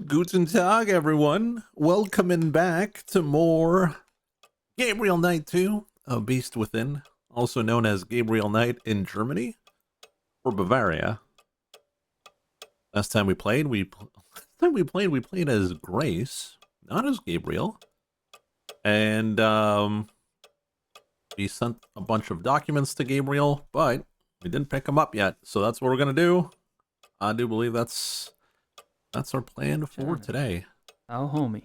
Guten Tag, everyone. Welcoming back to more Gabriel Knight 2, A Beast Within, also known as Gabriel Knight in Germany or Bavaria. Last time we played, we played as Grace, not as Gabriel, and we sent a bunch of documents to Gabriel, but we didn't pick them up yet. So that's what we're gonna do. I do believe that's our plan for today. Oh, homie.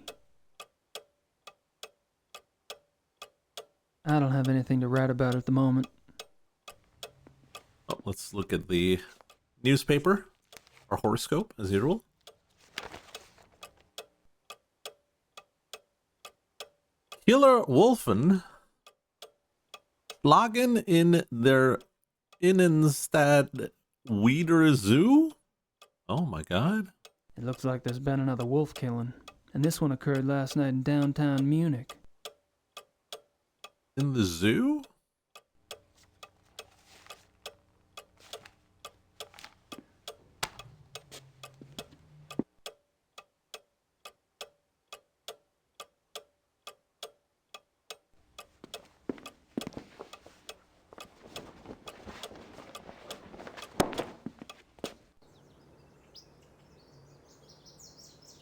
I don't have anything to write about at the moment. Oh, let's look at the newspaper, our horoscope, as usual. Killer Wolfen schlagen in der Innenstadt wieder zu? Oh my god. It looks like there's been another wolf killing, and this one occurred last night in downtown Munich. In the zoo?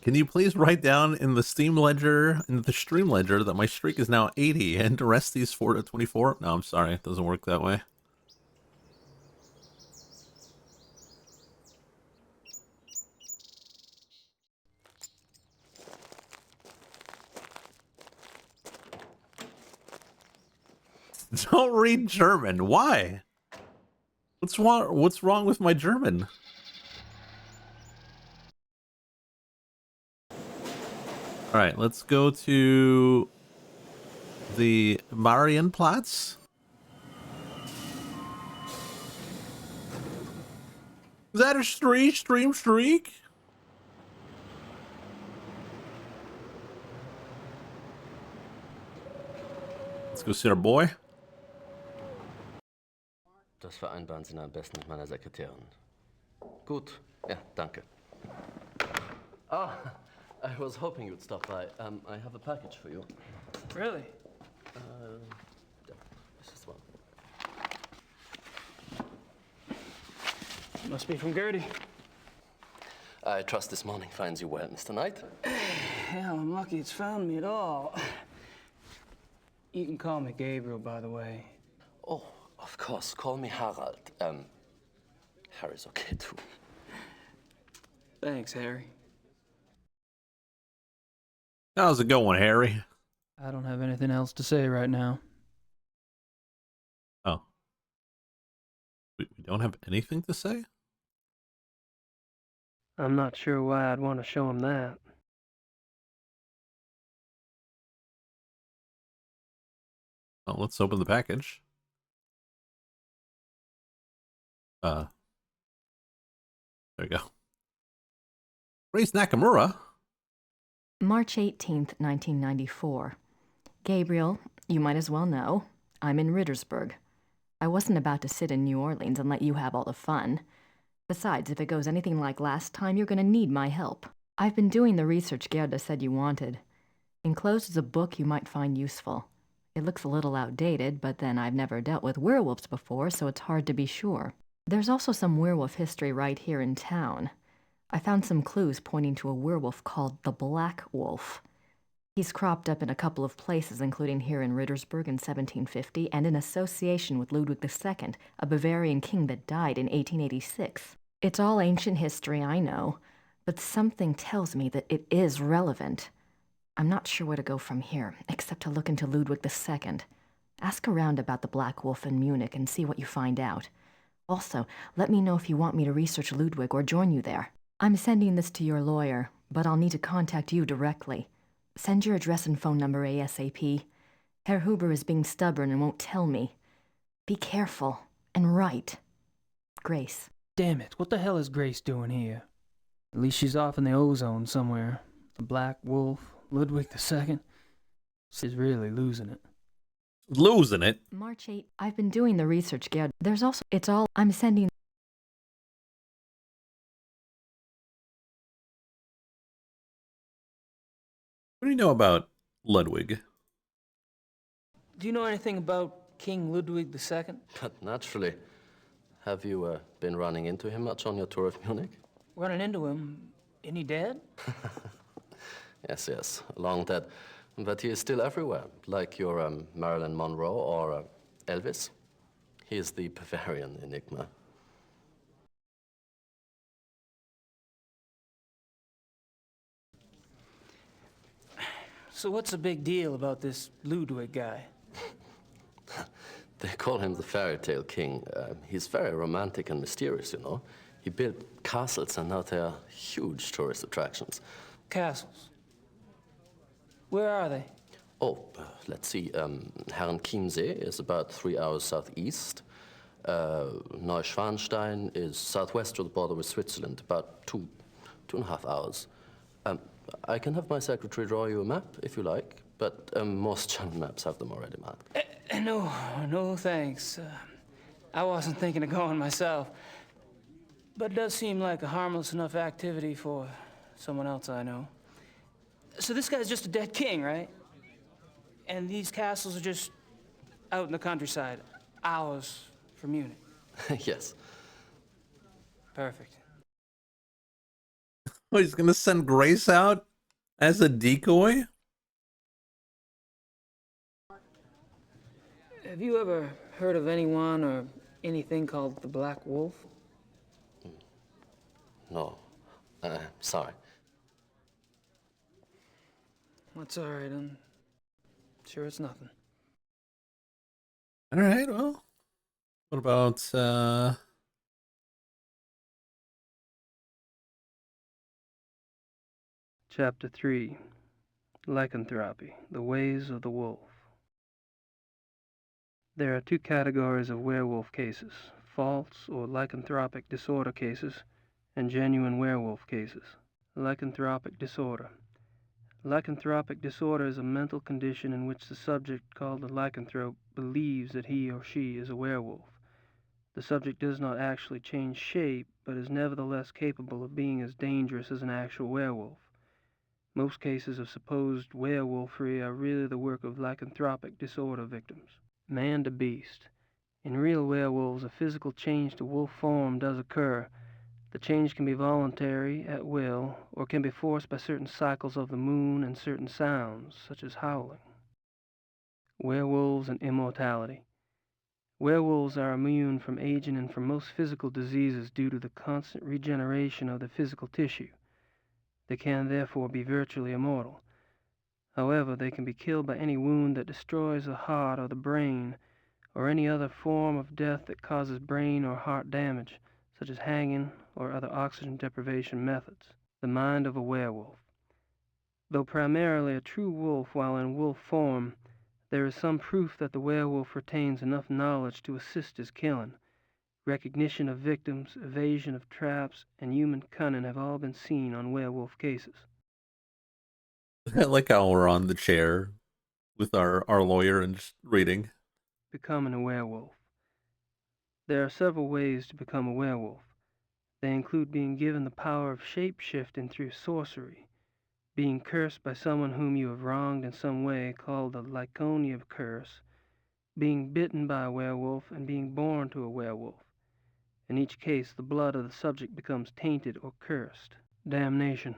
Can you please write down in the Steam ledger, in the stream ledger, that my streak is now 80 and to rest these 4 to 24? No, I'm sorry. It doesn't work that way. Don't read German. Why? What's wrong with my German? All right, let's go to the Marienplatz. Is that a stream streak? Let's go see our boy. Das vereinbaren Sie am besten mit meiner Sekretärin. Gut, ja, danke. Ah, I was hoping you'd stop by. I have a package for you. Really? Yeah, this is one. Must be from Gertie. I trust this morning finds you well, Mr. Knight. Hell, I'm lucky it's found me at all. You can call me Gabriel, by the way. Oh, of course, call me Harald. Harry's okay too. Thanks, Harry. How's it going, Harry? I don't have anything else to say right now. Oh. We don't have anything to say? I'm not sure why I'd want to show him that. Oh, let's open the package. There you go. Grace Nakamura. March 18th, 1994. Gabriel, you might as well know, I'm in Rittersburg. I wasn't about to sit in New Orleans and let you have all the fun. Besides, if it goes anything like last time, you're gonna need my help. I've been doing the research Gerda said you wanted. Enclosed is a book you might find useful. It looks a little outdated, but then I've never dealt with werewolves before, so it's hard to be sure. There's also some werewolf history right here in town. I found some clues pointing to a werewolf called the Black Wolf. He's cropped up in a couple of places, including here in Rittersburg in 1750, and in association with Ludwig II, a Bavarian king that died in 1886. It's all ancient history, I know, but something tells me that it is relevant. I'm not sure where to go from here, except to look into Ludwig II. Ask around about the Black Wolf in Munich and see what you find out. Also, let me know if you want me to research Ludwig or join you there. I'm sending this to your lawyer, but I'll need to contact you directly. Send your address and phone number ASAP. Herr Huber is being stubborn and won't tell me. Be careful and write. Grace. Damn it, what the hell is Grace doing here? At least she's off in the ozone somewhere. The Black Wolf, Ludwig II. She's really losing it. Losing it? March 8th. I've been doing the research, Gerd. There's also... It's all... I'm sending... What do you know about Ludwig? Do you know anything about King Ludwig II? But naturally. Have you been running into him much on your tour of Munich? Running into him? Isn't he dead? Yes, yes, long dead. But he is still everywhere, like your Marilyn Monroe or Elvis. He is the Bavarian enigma. So what's the big deal about this Ludwig guy? They call him the fairy tale king. He's very romantic and mysterious, you know. He built castles, and now they are huge tourist attractions. Castles. Where are they? Oh, let's see. Herrenchiemsee is about 3 hours southeast. Neuschwanstein is southwest to the border with Switzerland, about 2.5 hours. I can have my secretary draw you a map, if you like, but most German maps have them already marked. No, thanks. I wasn't thinking of going myself. But it does seem like a harmless enough activity for someone else I know. So this guy's just a dead king, right? And these castles are just out in the countryside, hours from Munich. Yes. Perfect. Oh, he's gonna send Grace out as a decoy? Have you ever heard of anyone or anything called the Black Wolf? No. Sorry. That's all right. I'm sure it's nothing. All right, well, what about, Chapter 3. Lycanthropy, the Ways of the Wolf. There are two categories of werewolf cases, false or lycanthropic disorder cases, and genuine werewolf cases. Lycanthropic disorder. Lycanthropic disorder is a mental condition in which the subject, called a lycanthrope, believes that he or she is a werewolf. The subject does not actually change shape, but is nevertheless capable of being as dangerous as an actual werewolf. Most cases of supposed werewolfery are really the work of lycanthropic disorder victims. Man to beast. In real werewolves, a physical change to wolf form does occur. The change can be voluntary, at will, or can be forced by certain cycles of the moon and certain sounds, such as howling. Werewolves and immortality. Werewolves are immune from aging and from most physical diseases due to the constant regeneration of the physical tissue. They can therefore be virtually immortal. However, they can be killed by any wound that destroys the heart or the brain, or any other form of death that causes brain or heart damage, such as hanging or other oxygen deprivation methods. The mind of a werewolf. Though primarily a true wolf while in wolf form, there is some proof that the werewolf retains enough knowledge to assist his killing. Recognition of victims, evasion of traps, and human cunning have all been seen on werewolf cases. I like how we're on the chair with our lawyer and just reading. Becoming a werewolf. There are several ways to become a werewolf. They include being given the power of shape-shifting through sorcery, being cursed by someone whom you have wronged in some way, called the Lyconia curse, being bitten by a werewolf, and being born to a werewolf. In each case, the blood of the subject becomes tainted or cursed. Damnation.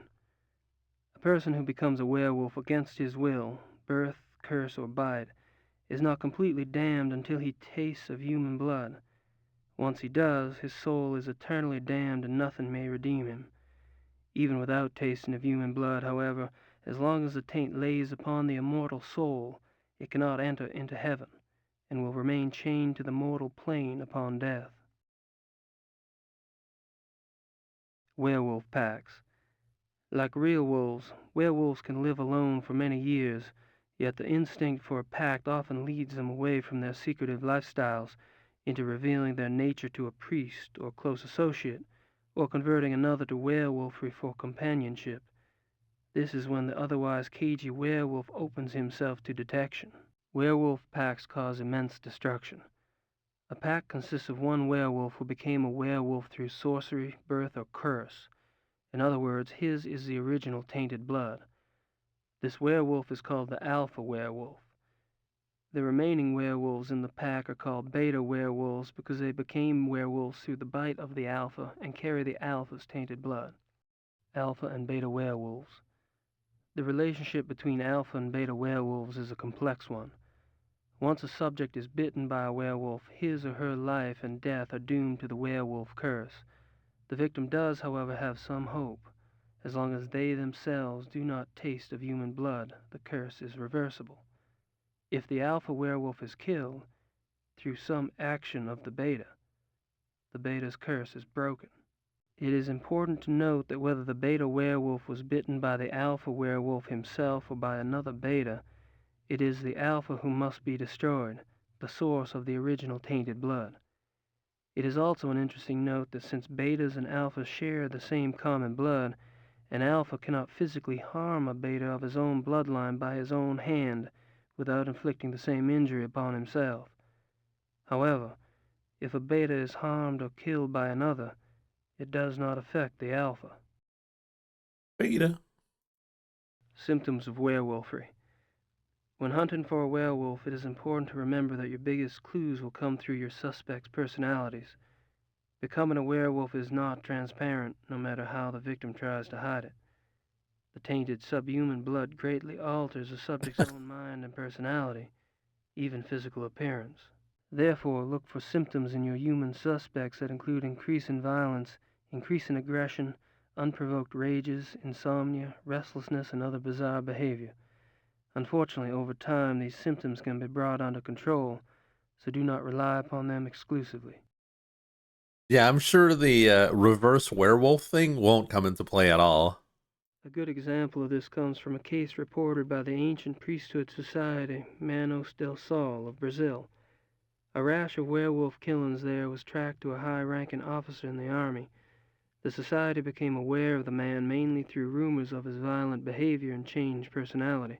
A person who becomes a werewolf against his will, birth, curse, or bite, is not completely damned until he tastes of human blood. Once he does, his soul is eternally damned and nothing may redeem him. Even without tasting of human blood, however, as long as the taint lays upon the immortal soul, it cannot enter into heaven, and will remain chained to the mortal plane upon death. Werewolf packs. Like real wolves, werewolves can live alone for many years, yet the instinct for a pack often leads them away from their secretive lifestyles into revealing their nature to a priest or close associate, or converting another to werewolfery for companionship. This is when the otherwise cagey werewolf opens himself to detection. Werewolf packs cause immense destruction. A pack consists of one werewolf who became a werewolf through sorcery, birth, or curse. In other words, his is the original tainted blood. This werewolf is called the alpha werewolf. The remaining werewolves in the pack are called beta werewolves because they became werewolves through the bite of the alpha and carry the alpha's tainted blood. Alpha and beta werewolves. The relationship between alpha and beta werewolves is a complex one. Once a subject is bitten by a werewolf, his or her life and death are doomed to the werewolf curse. The victim does, however, have some hope. As long as they themselves do not taste of human blood, the curse is reversible. If the alpha werewolf is killed through some action of the beta's curse is broken. It is important to note that whether the beta werewolf was bitten by the alpha werewolf himself or by another beta, it is the alpha who must be destroyed, the source of the original tainted blood. It is also an interesting note that since betas and alphas share the same common blood, an alpha cannot physically harm a beta of his own bloodline by his own hand without inflicting the same injury upon himself. However, if a beta is harmed or killed by another, it does not affect the alpha. Beta. Symptoms of werewolfery. When hunting for a werewolf, it is important to remember that your biggest clues will come through your suspect's personalities. Becoming a werewolf is not transparent, no matter how the victim tries to hide it. The tainted subhuman blood greatly alters a subject's own mind and personality, even physical appearance. Therefore, look for symptoms in your human suspects that include increase in violence, increase in aggression, unprovoked rages, insomnia, restlessness, and other bizarre behavior. Unfortunately, over time, these symptoms can be brought under control, so do not rely upon them exclusively. Yeah, I'm sure the reverse werewolf thing won't come into play at all. A good example of this comes from a case reported by the ancient priesthood society Manos del Sol of Brazil. A rash of werewolf killings there was tracked to a high-ranking officer in the army. The society became aware of the man mainly through rumors of his violent behavior and changed personality.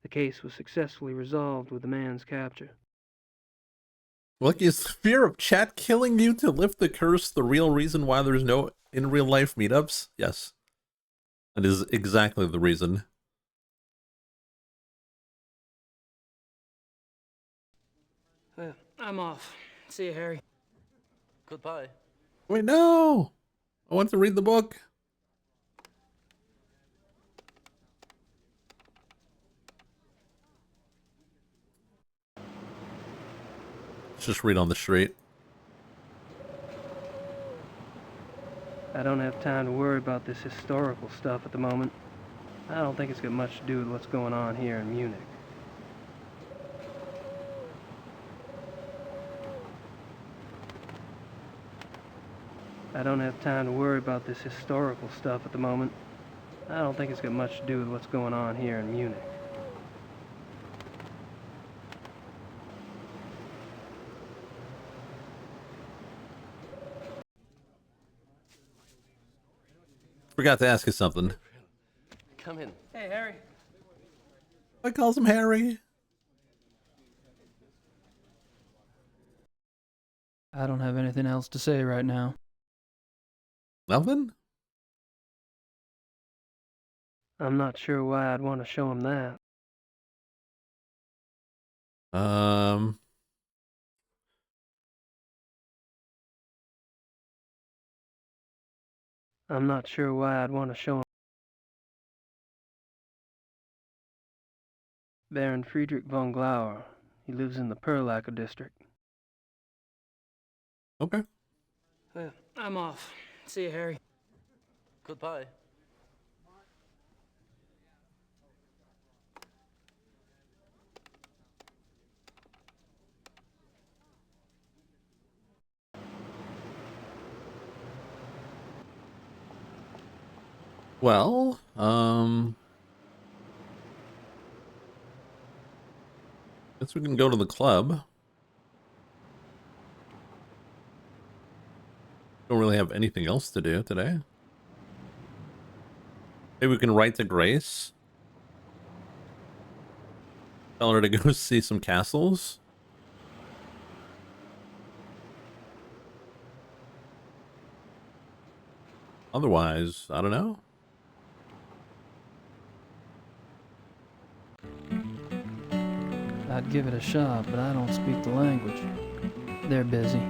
The case was successfully resolved with the man's capture. Look, is fear of chat killing you to lift the curse the real reason why there's no in real life meetups? Yes. That is exactly the reason. I'm off. See you, Harry. Goodbye. Wait, no! I want to read the book. Let's just read on the street. I don't have time to worry about this historical stuff at the moment. I don't think it's got much to do with what's going on here in Munich. I don't have time to worry about this historical stuff at the moment. I don't think it's got much to do with what's going on here in Munich. Forgot to ask you something. Come in. Hey, Harry. I calls him Harry. I don't have anything else to say right now. Nothing? I'm not sure why I'd want to show him that. I'm not sure why I'd want to show him. Baron Friedrich von Glauer. He lives in the Perlacher district. Okay. Well, I'm off. See you, Harry. Goodbye. Well, guess we can go to the club. Don't really have anything else to do today. Maybe we can write to Grace. Tell her to go see some castles. Otherwise, I don't know. I'd give it a shot, but I don't speak the language. They're busy.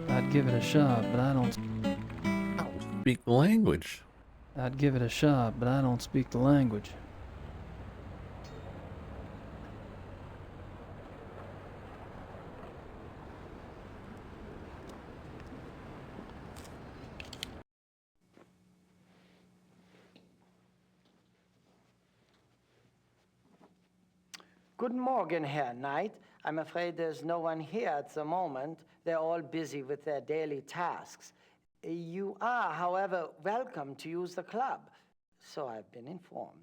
I'd give it a shot, but I don't. Speak the language. I'd give it a shot, but I don't speak the language. Guten Morgen, Herr Knight. I'm afraid there's no one here at the moment. They're all busy with their daily tasks. You are, however, welcome to use the club, so I've been informed.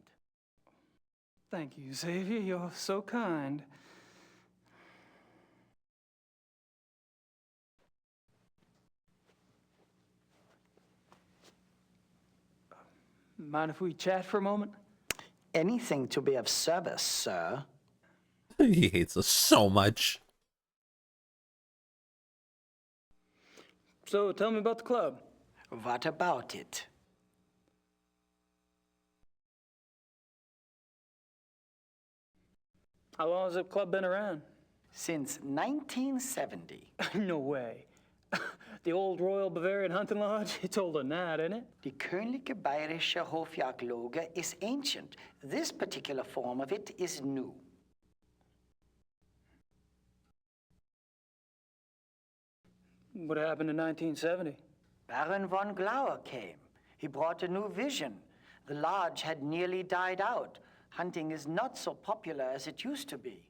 Thank you, Xavier. You're so kind. Mind if we chat for a moment? Anything to be of service, sir. He hates us so much. So, tell me about the club. What about it? How long has the club been around? Since 1970. No way. The old Royal Bavarian Hunting Lodge? It's older than that, isn't it? Die Königliche Bayerische Hofjagdloge is ancient. This particular form of it is new. What happened in 1970? Baron von Glauer came. He brought a new vision. The lodge had nearly died out. Hunting is not so popular as it used to be.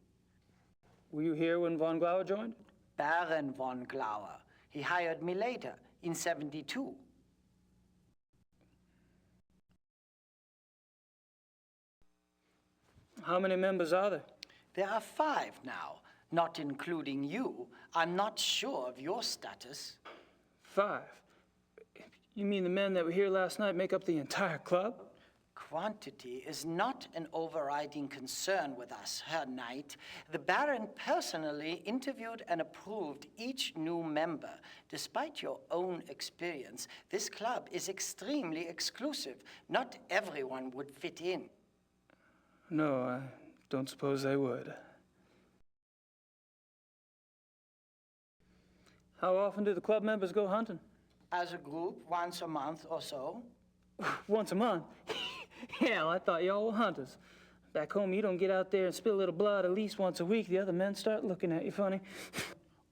Were you here when von Glauer joined? Baron von Glauer. He hired me later, in 72. How many members are there? There are 5 now, not including you. I'm not sure of your status. 5. You mean the men that were here last night make up the entire club? Quantity is not an overriding concern with us, Herr Knight. The Baron personally interviewed and approved each new member. Despite your own experience, this club is extremely exclusive. Not everyone would fit in. No, I don't suppose they would. How often do the club members go hunting? As a group, once a month or so. Once a month? Hell, I thought y'all were hunters. Back home, you don't get out there and spill a little blood at least once a week. The other men start looking at you funny.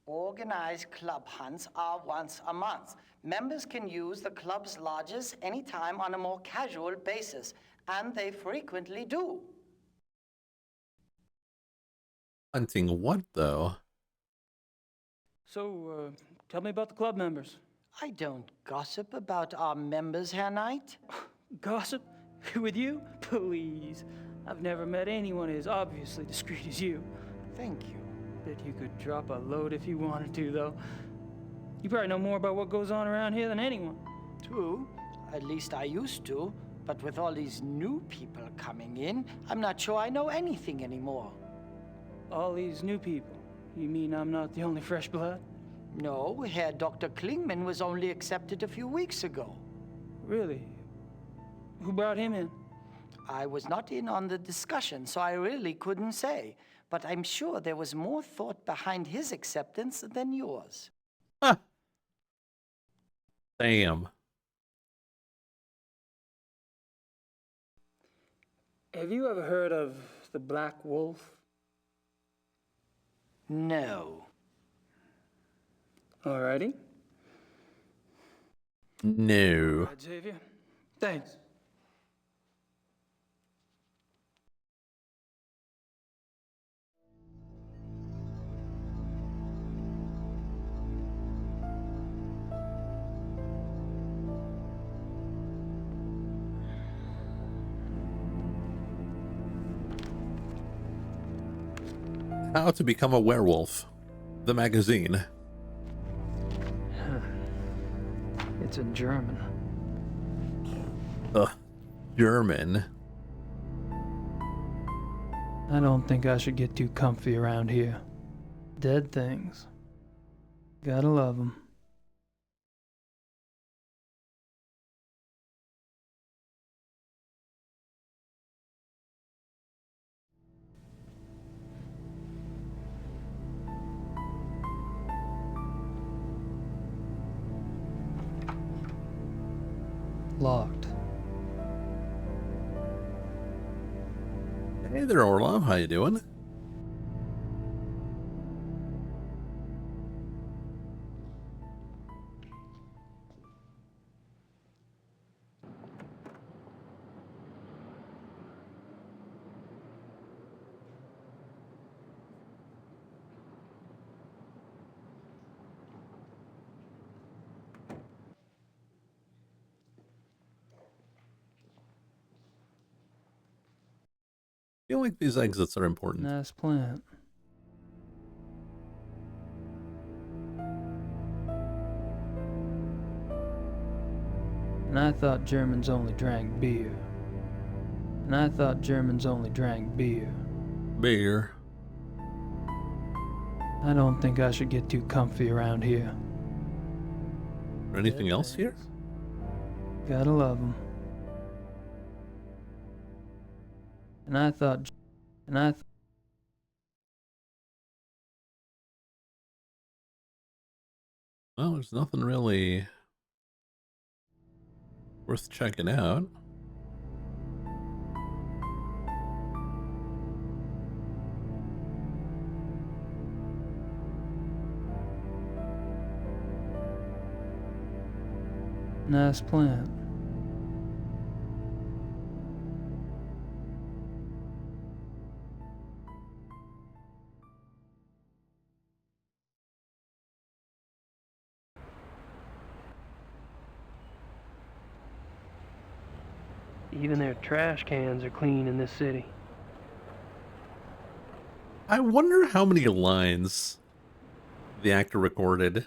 Organized club hunts are once a month. Members can use the club's lodges anytime on a more casual basis, and they frequently do. Hunting what, though? So, tell me about the club members. I don't gossip about our members, Herr Knight. Gossip? With you? Please. I've never met anyone as obviously discreet as you. Thank you. Bet you could drop a load if you wanted to, though. You probably know more about what goes on around here than anyone. True. At least I used to. But with all these new people coming in, I'm not sure I know anything anymore. All these new people? You mean I'm not the only fresh blood? No, Herr Dr. Klingman was only accepted a few weeks ago. Really? Who brought him in? I was not in on the discussion, so I really couldn't say. But I'm sure there was more thought behind his acceptance than yours. Huh. Damn. Have you ever heard of the Black Wolf? No. Alrighty. No. All right, Xavier. Thanks. How to Become a Werewolf. The magazine. It's in German. Ugh. German. I don't think I should get too comfy around here. Dead things. Gotta love 'em. Locked. Hey there, Orlov. How you doing? I feel like these exits are important. Nice plant. And I thought Germans only drank beer. And I thought Germans only drank beer. Beer. I don't think I should get too comfy around here. Anything else here? Gotta love 'em. And I thought... Well, there's nothing really worth checking out. Nice plant. Even their trash cans are clean in this city. I wonder how many lines the actor recorded.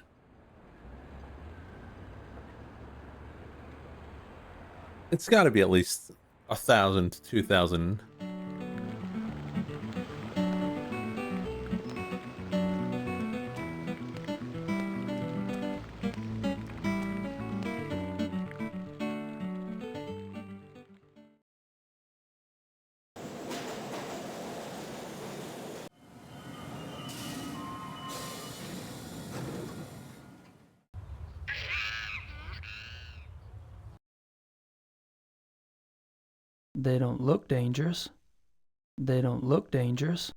It's got to be at least 1,000 to 2,000. They don't look dangerous. They don't look dangerous.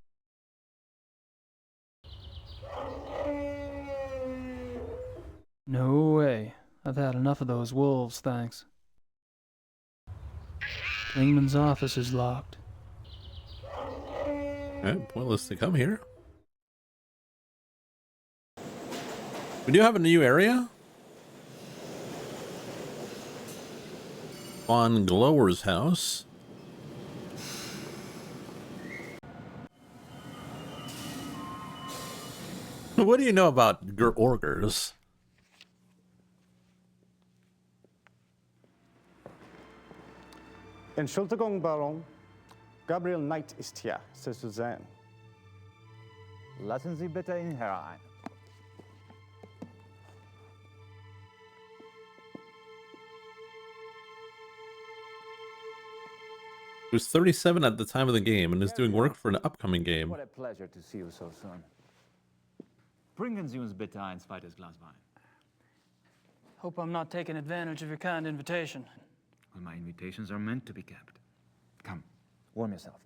No way. I've had enough of those wolves, thanks. Klingman's office is locked. Pointless to come here. We do have a new area. Von Glower's house. What do you know about Orgers? Entschuldigung, Baron. Gabriel Knight ist hier, c'est Suzanne. Lassen Sie bitte ihn herein. He was 37 at the time of the game and is doing work for an upcoming game. What a pleasure to see you so soon. Bringen Sie uns bitte ein zweites Glas Wein. Hope I'm not taking advantage of your kind invitation. Well, my invitations are meant to be kept. Come, warm yourself.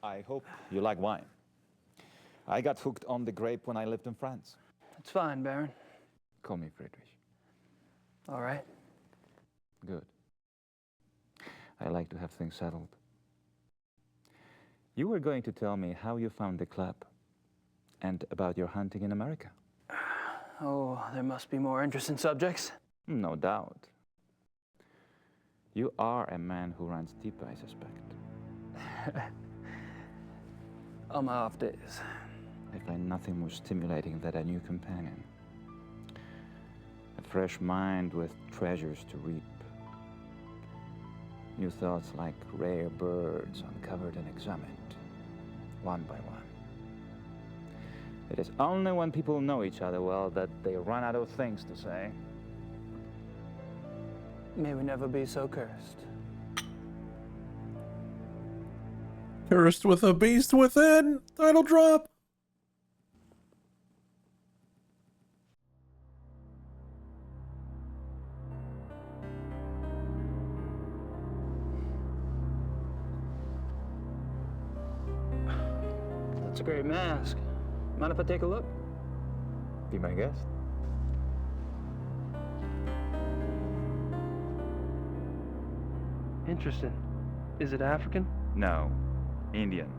I hope you like wine. I got hooked on the grape when I lived in France. It's fine, Baron. Call me Friedrich. All right. Good. I like to have things settled. You were going to tell me how you found the club and about your hunting in America. Oh, there must be more interesting subjects. No doubt. You are a man who runs deep, I suspect. On my off days. I find nothing more stimulating than a new companion. A fresh mind with treasures to reap. New thoughts like rare birds uncovered and examined, one by one. It is only when people know each other well that they run out of things to say. May we never be so cursed. Cursed with a beast within. Title drop. It's a great mask. Mind if I take a look? Be my guest. Interesting. Is it African? No, Indian.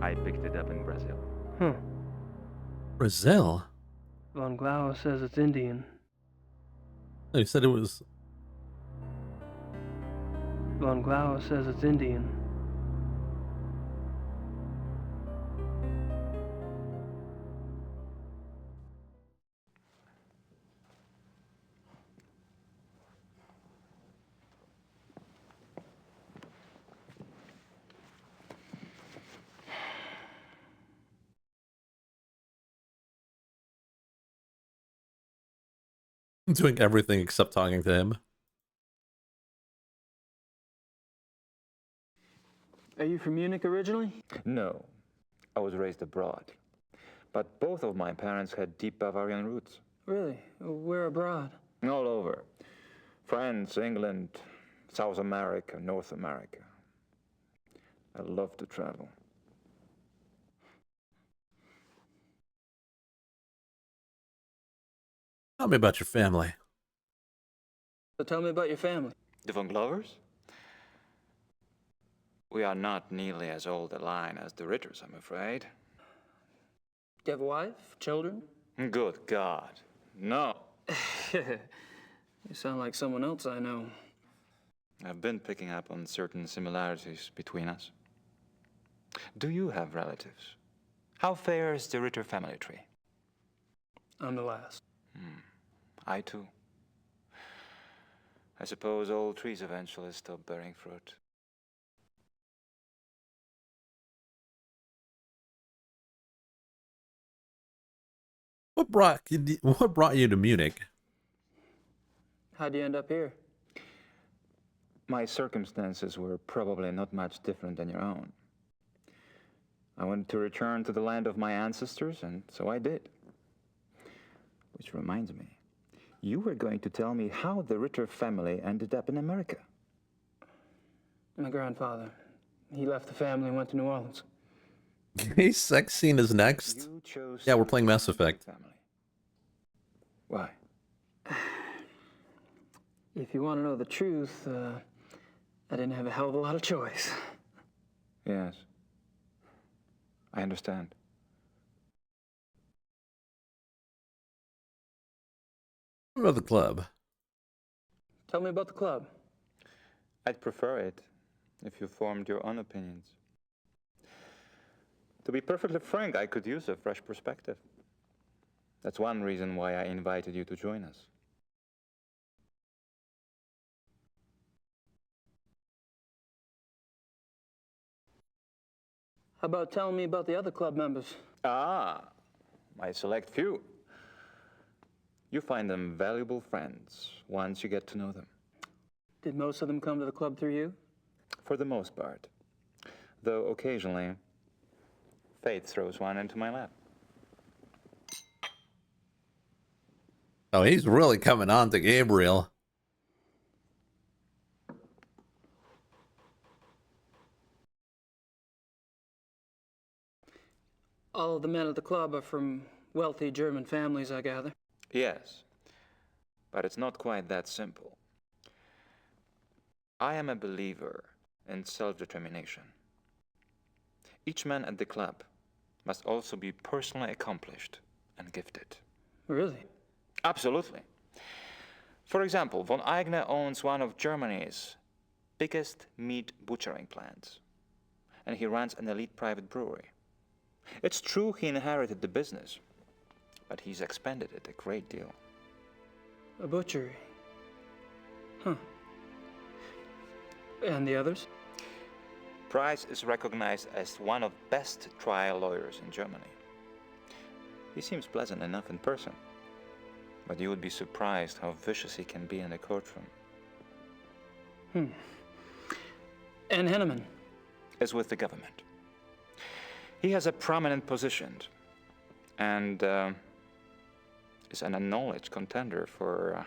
I picked it up in Brazil. Huh. Brazil? Von Glauer says it's Indian. They said it was. Von Glauer says it's Indian. Doing everything except talking to him. Are you from Munich originally? No, I was raised abroad. But both of my parents had deep Bavarian roots. Really? Where abroad? All over. France, England, South America, North America. I love to travel. Tell me about your family. So tell me about your family. The Von Glovers? We are not nearly as old a line as the Ritters, I'm afraid. Do you have a wife? Children? Good God, no. You sound like someone else I know. I've been picking up on certain similarities between us. Do you have relatives? How fares the Ritter family tree? I'm the last. I too. I suppose all trees eventually stop bearing fruit. What brought you to Munich? How'd you end up here? My circumstances were probably not much different than your own. I wanted to return to the land of my ancestors, and so I did. Which reminds me, you were going to tell me how the Ritter family ended up in America. My grandfather. He left the family and went to New Orleans. Okay, sex scene is next. You chose Yeah, we're to playing Mass return to the Effect. family. Why? If you want to know the truth, I didn't have a hell of a lot of choice. Yes. I understand. What about the club? Tell me about the club. I'd prefer it if you formed your own opinions. To be perfectly frank, I could use a fresh perspective. That's one reason why I invited you to join us. How about telling me about the other club members? Ah, my select few. You find them valuable friends once you get to know them. Did most of them come to the club through you? For the most part. Though occasionally, fate throws one into my lap. Oh, he's really coming on to Gabriel. All of the men at the club are from wealthy German families, I gather. Yes, but it's not quite that simple. I am a believer in self-determination. Each man at the club must also be personally accomplished and gifted. Really? Absolutely. For example, von Eigner owns one of Germany's biggest meat butchering plants, and he runs an elite private brewery. It's true he inherited the business, but he's expanded it a great deal. A butchery. Huh. And the others? Price is recognized as one of the best trial lawyers in Germany. He seems pleasant enough in person, but you would be surprised how vicious he can be in a courtroom. And Henneman? Is with the government. He has a prominent position and is an acknowledged contender for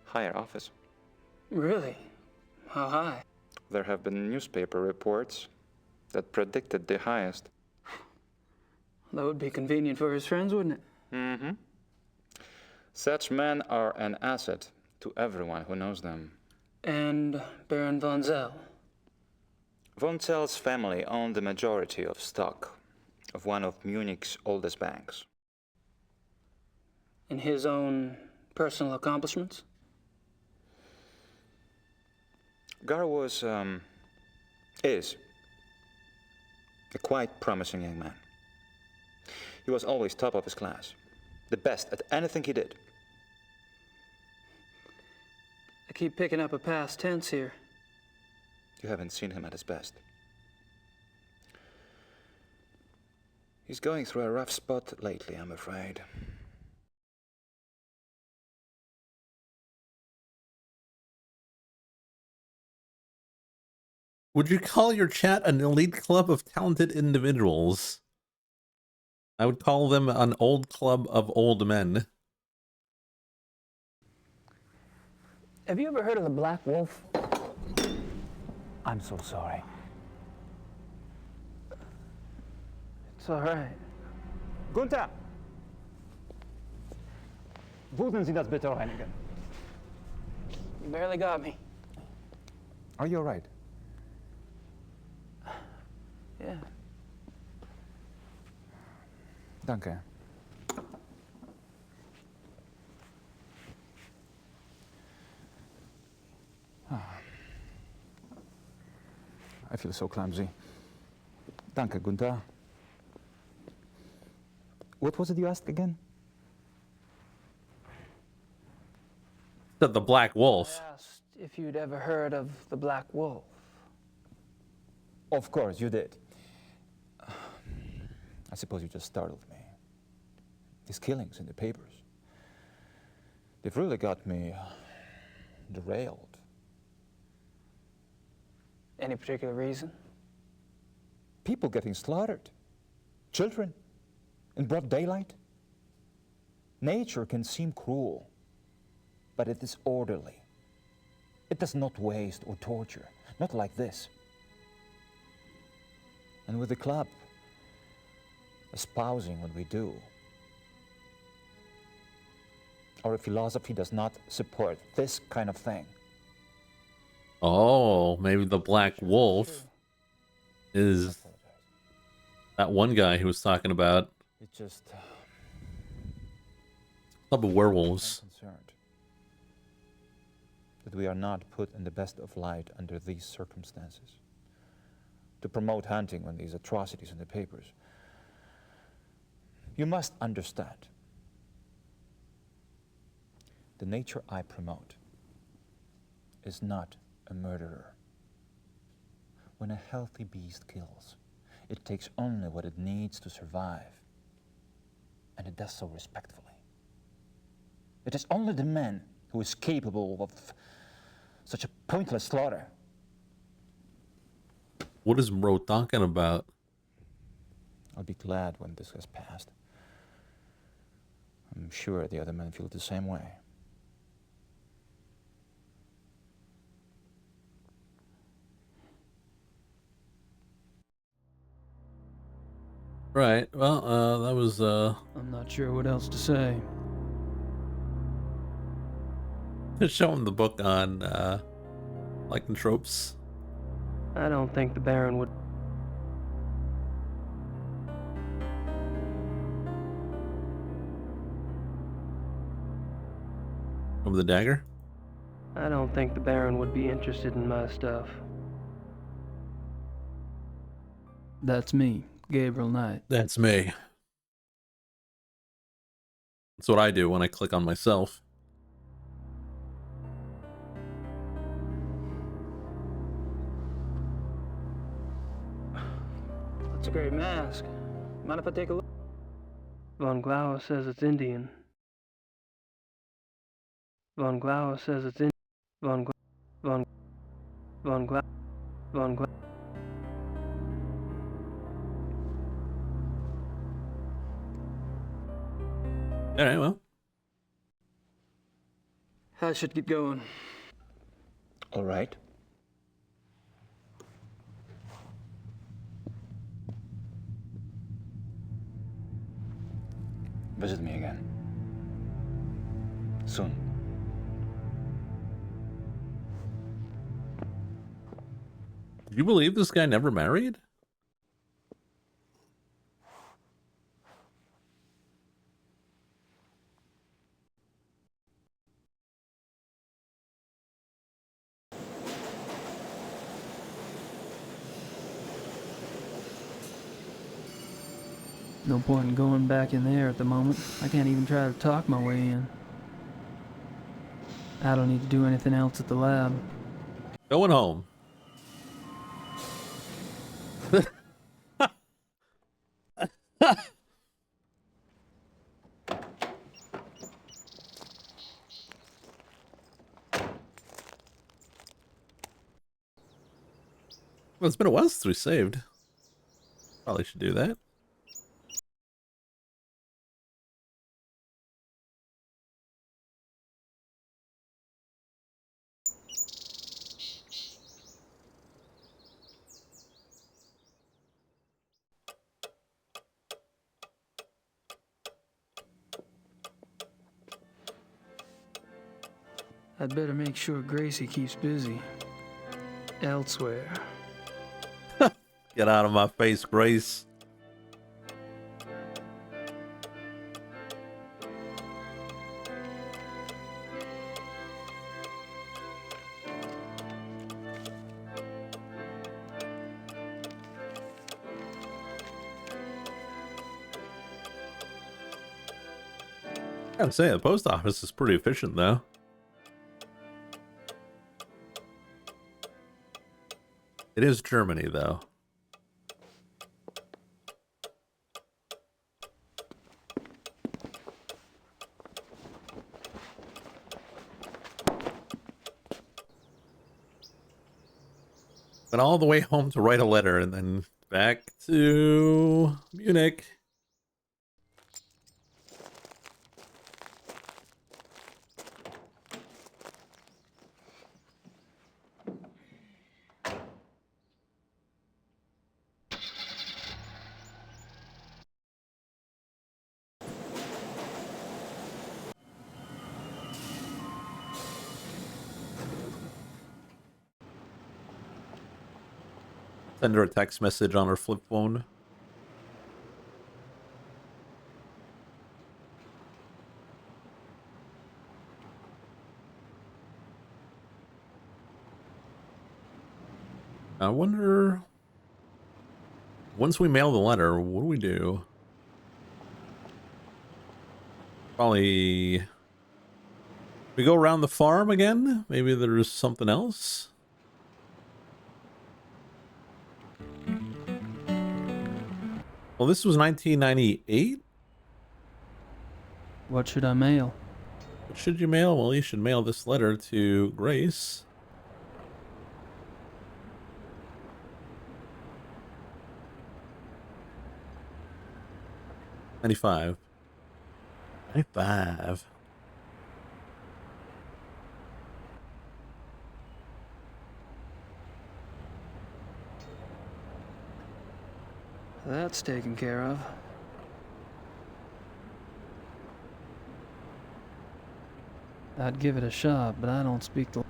higher office. Really? How high? There have been newspaper reports that predicted the highest. That would be convenient for his friends, wouldn't it? Mm-hmm. Such men are an asset to everyone who knows them. And Baron von Zell. Von Zell's family owned the majority of stock of one of Munich's oldest banks. And his own personal accomplishments? Gar is a quite promising young man. He was always top of his class, the best at anything he did. I keep picking up a past tense here. You haven't seen him at his best. He's going through a rough spot lately, I'm afraid. Would you call your chat an elite club of talented individuals? I would call them an old club of old men. Have you ever heard of the Black Wolf? I'm so sorry. It's all right. Gunther! Würden Sie das bitte reinigen? You barely got me. Are you all right? Yeah. Danke. I feel so clumsy. Danke, Gunther. What was it you asked again? The Black Wolf. I asked if you'd ever heard of the Black Wolf. Of course, you did. I suppose you just startled me. These killings in the papers, they've really got me derailed. Any particular reason? People getting slaughtered. Children. In broad daylight. Nature can seem cruel, but it is orderly. It does not waste or torture. Not like this. And with the club espousing what we do, our philosophy does not support this kind of thing. Oh, maybe the Black Wolf is that one guy who was talking about It just Club of Werewolves. I'm concerned that we are not put in the best of light under these circumstances. To promote hunting when these atrocities in the papers. You must understand. The nature I promote is not a murderer. When a healthy beast kills, it takes only what it needs to survive, and it does so respectfully. It is only the man who is capable of such a pointless slaughter. What is Bro talking about? I'll be glad when this has passed. I'm sure the other men feel the same way. Right. Well, that was I'm not sure what else to say. showing the book on lycanthropes. I don't think the Baron would. Over the dagger. I don't think the Baron would be interested in my stuff. That's me, Gabriel Knight. That's me. That's what I do when I click on myself. That's a great mask. Mind if I take a look? Von Glauer says it's Indian. Von Glauer says it's Indian. Von Glauer. All right. Well. I should get going. All right. visit me again. Soon. Do you believe this guy never married? No point in going back in there at the moment. I can't even try to talk my way in. I don't need to do anything else at the lab. Going home. Well, it's been a while since we saved. Probably should do that. I'd better make sure Gracie keeps busy. Elsewhere. Get out of my face, Grace. I gotta say, the post office is pretty efficient, though. It is Germany, though. Went all the way home to write a letter and then back to Munich. Send her a text message on her flip phone. I wonder, once we mail the letter, what do we do? Probably we go around the farm again? Maybe there's something else? Well, this was 1998. What should I mail? What should you mail? Well, you should mail this letter to Grace. $95. $95. That's taken care of. I'd give it a shot, but I don't speak the...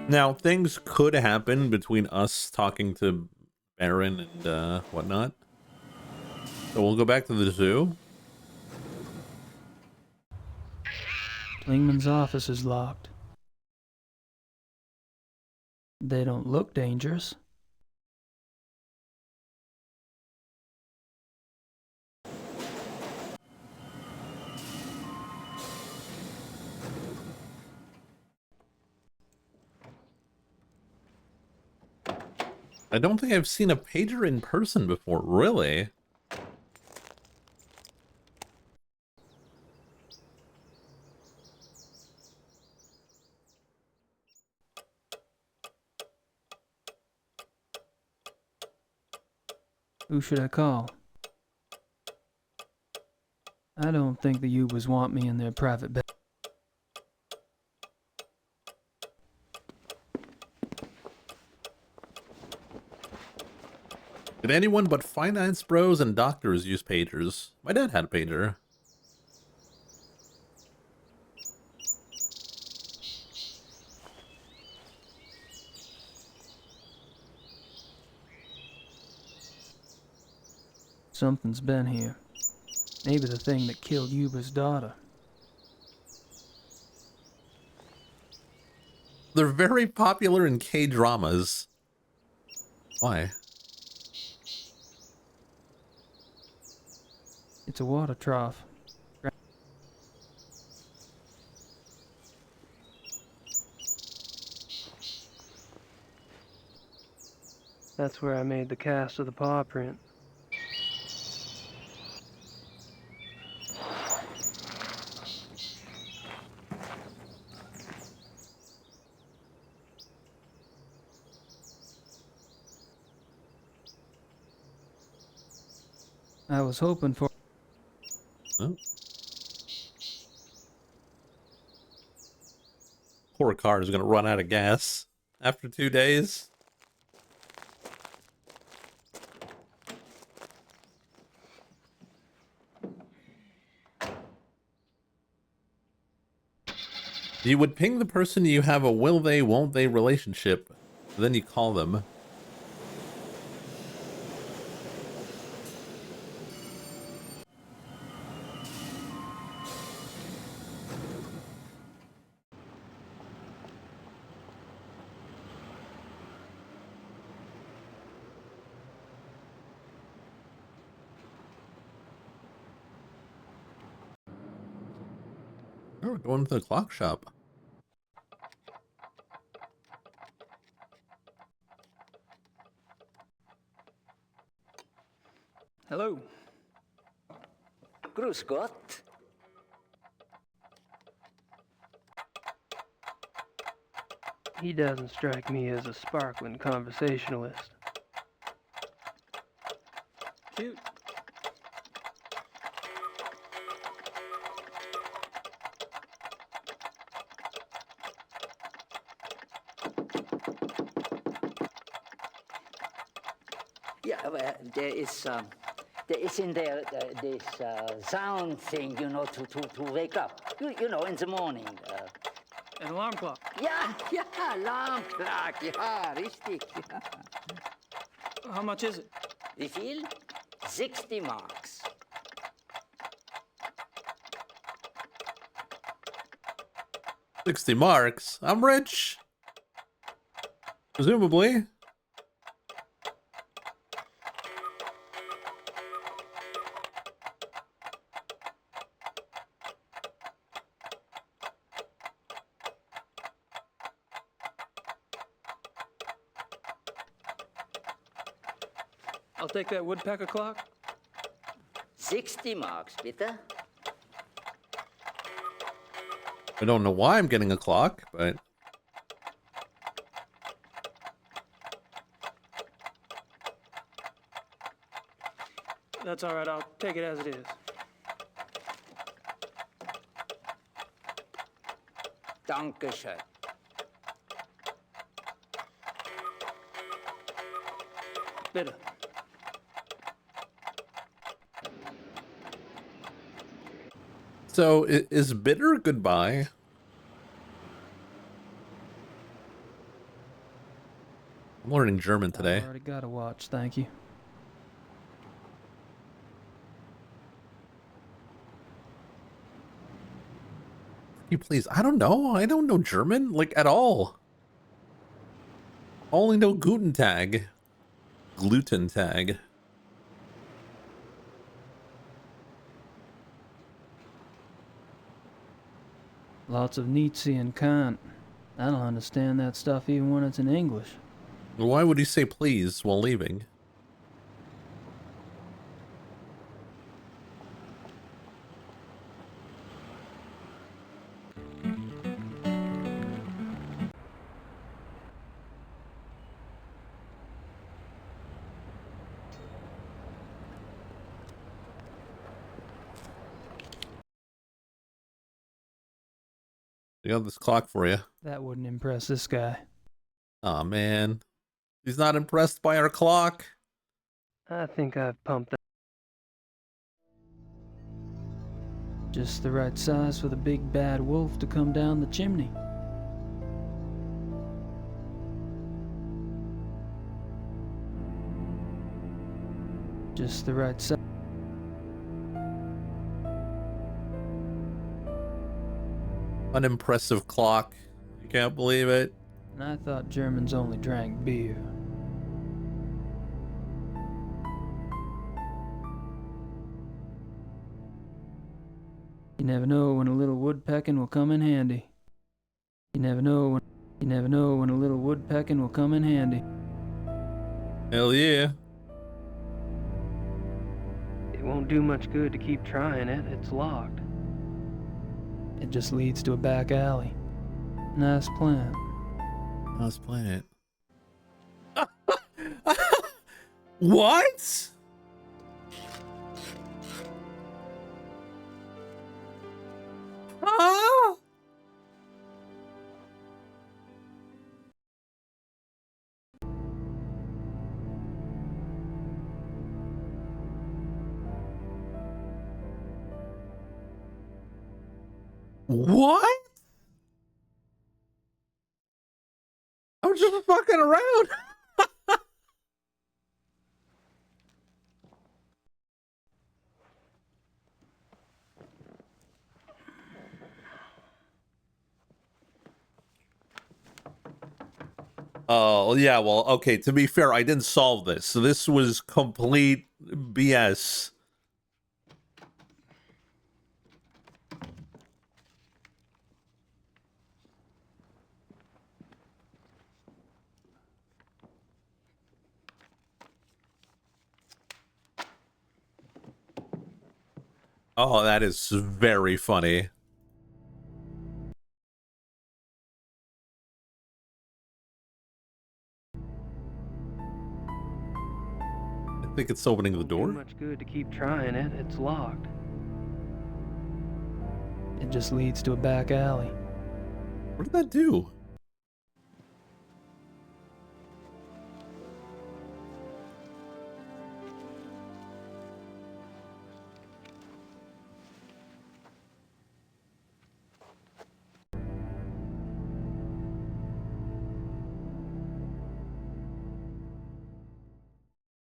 Now, things could happen between us talking to Baron and whatnot. So we'll go back to the zoo. Klingman's office is locked. They don't look dangerous. I don't think I've seen a pager in person before, really. Who should I call? I don't think the Ubers want me in their private bed. Did anyone but finance bros and doctors use pagers? My dad had a pager. Something's been here. Maybe the thing that killed Yuba's daughter. They're very popular in K-dramas. Why? It's a water trough. That's where I made the cast of the paw print. I was hoping for... Oh. Poor car is going to run out of gas after 2 days. You would ping the person you have a will they, won't they relationship, then you call them. Oh, we're going to the clock shop. Hello. Grüß Gott. He doesn't strike me as a sparkling conversationalist. Cute. Yeah, well, there is in there this sound thing, you know, to wake up. You know, in the morning. An alarm clock. Ja, alarm clock, ja, richtig. Ja. How much is it? Wie viel? 60 marks. $60 marks. I'm rich. Presumably. I'll take that woodpecker clock. 60 marks, bitte. I don't know why I'm getting a clock, but... That's all right. I'll take it as it is. Dankeschön. Bitte. So, is bitter goodbye? I'm learning German today. I already got a watch, thank you. You please, I don't know. I don't know German, like, at all. Only know Guten Tag. Gluten tag. Lots of Nietzsche and Kant. I don't understand that stuff even when it's in English. Why would you say please while leaving? I got this clock for you. That wouldn't impress this guy. Aw, man. He's not impressed by our clock. I think I've pumped that. Just the right size for the big bad wolf to come down the chimney. Just the right size. Unimpressive clock. I can't believe it. And I thought Germans only drank beer. You never know when a little woodpecking will come in handy. You never know when a little woodpecking will come in handy. Hell yeah. It won't do much good to keep trying it. It's locked. It just leads to a back alley. Nice plan. Let's play it. What? Ah! What? I'm just fucking around. Oh, yeah, well, okay, to be fair, I didn't solve this. So this was complete BS. Oh, that is very funny. I think it's opening the door. Too much good to keep trying it. It's locked. It just leads to a back alley. What did that do?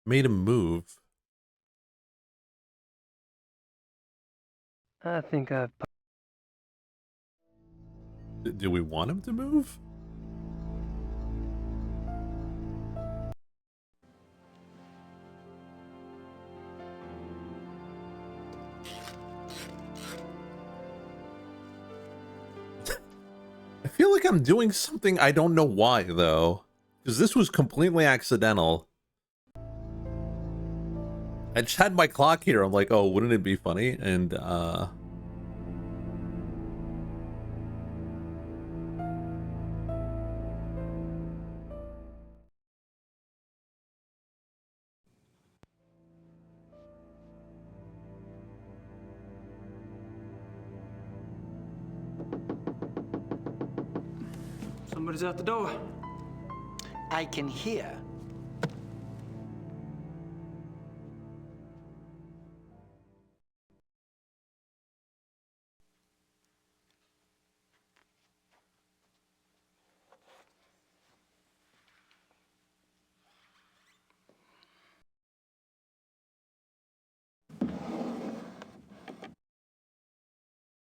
Made him move. I think I've. Do we want him to move? I feel like I'm doing something, I don't know why, though. Because this was completely accidental. I just had my clock here. I'm like, oh, wouldn't it be funny? And, Somebody's out the door. I can hear.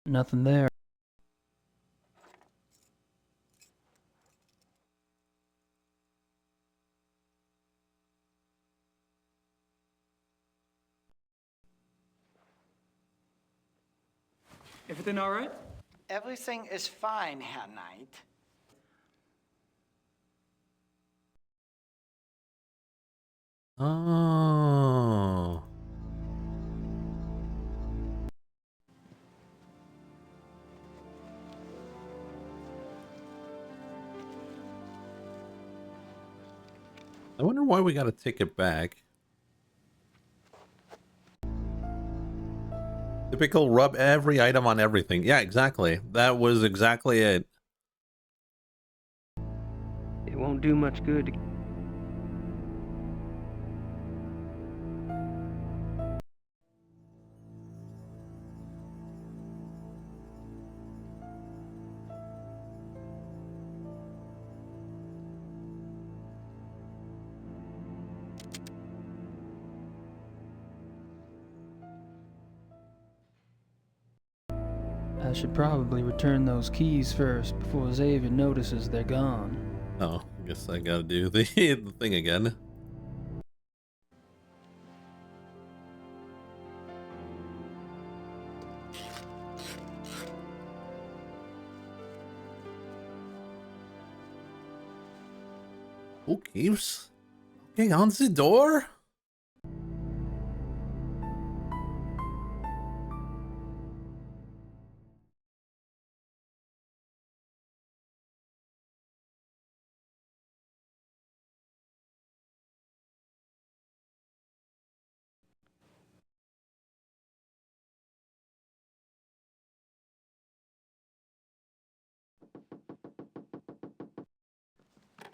Nothing there. Everything all right? Everything is fine, Herr Knight. oh. I wonder why we got a ticket back. Typical rub every item on everything. Yeah, exactly. That was exactly it. It won't do much good to. I should probably return those keys first before Xavier notices they're gone. Oh, I guess I gotta do the, the thing again. Who keeps knocking on the door?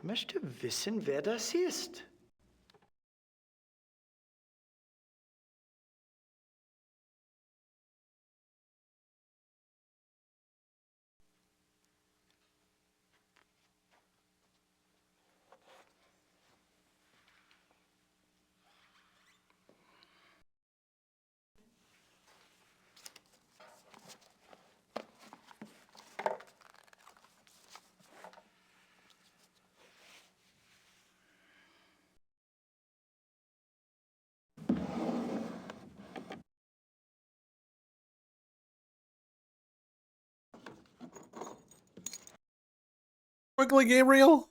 Möchte wissen, wer das ist. Quickly, Gabriel.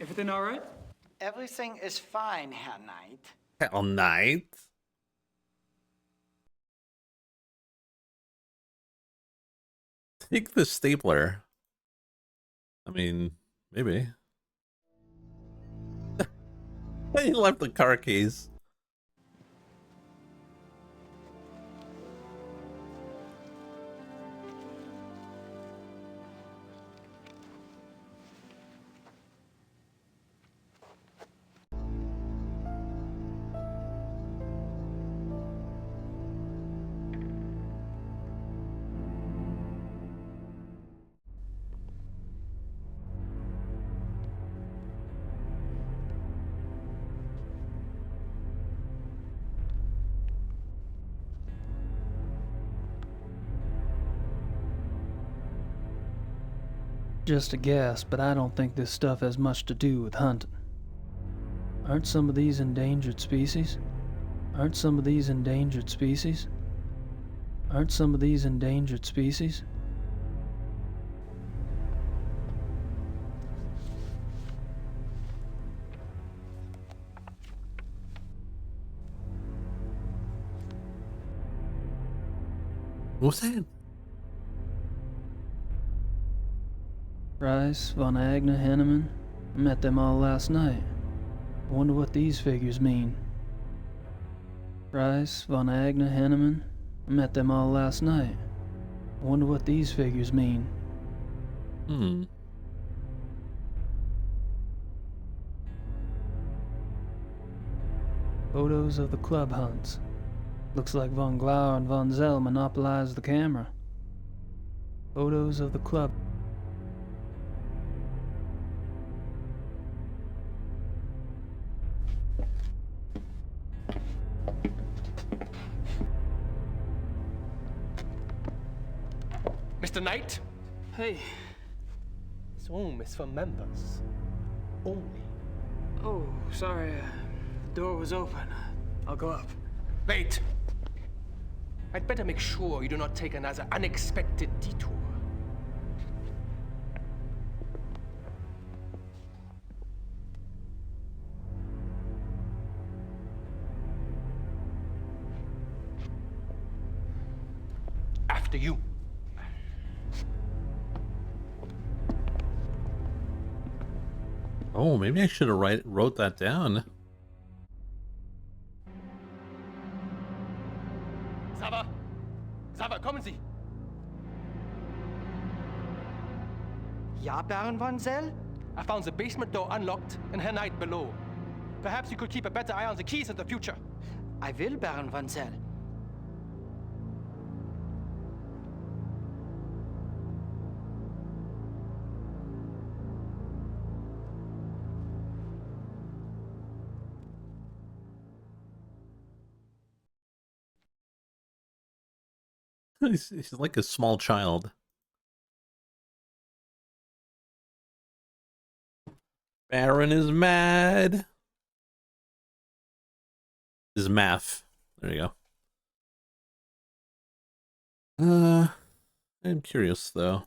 Everything all right? Everything is fine, Herr Knight. Hell, Knight. Take the stapler. I mean, maybe. He left the car keys. Just a guess, but I don't think this stuff has much to do with hunting. Aren't some of these endangered species? Aren't some of these endangered species? Aren't some of these endangered species? What's that? Rice, Von Agner, Henneman. I met them all last night. I wonder what these figures mean. Rice, Von Agner, Henneman. I met them all last night. I wonder what these figures mean. Photos of the club hunts. Looks like Von Glauer and Von Zell monopolized the camera. Photos of the club. Mr. Knight, Hey. this room is for members only. Oh, sorry. The door was open. I'll go up. Wait! I'd better make sure you do not take another unexpected detour. After you. Oh, maybe I should have wrote that down. Sava, kommen Sie! Ja, Baron von Zell? I found the basement door unlocked and Herr Knight below. Perhaps you could keep a better eye on the keys in the future. I will, Baron von Zell. He's like a small child. Baron is mad. Is math. There you go. I'm curious though.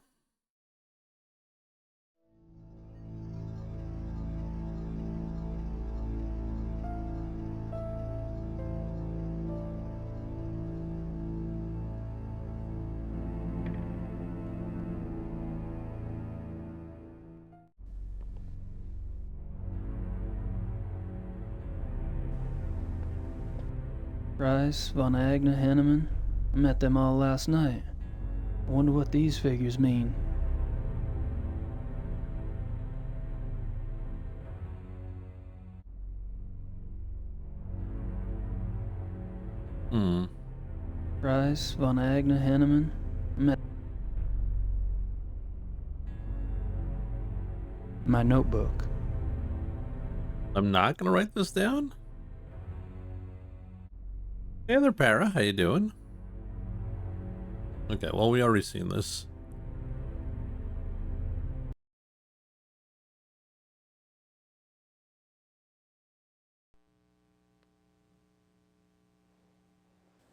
Rice, Von Agner, Henneman. I met them all last night. I wonder what these figures mean. Rice, Von Agner, Henneman. I met my notebook. I'm not gonna write this down. Hey there, Para. How you doing? Okay, well, we already seen this.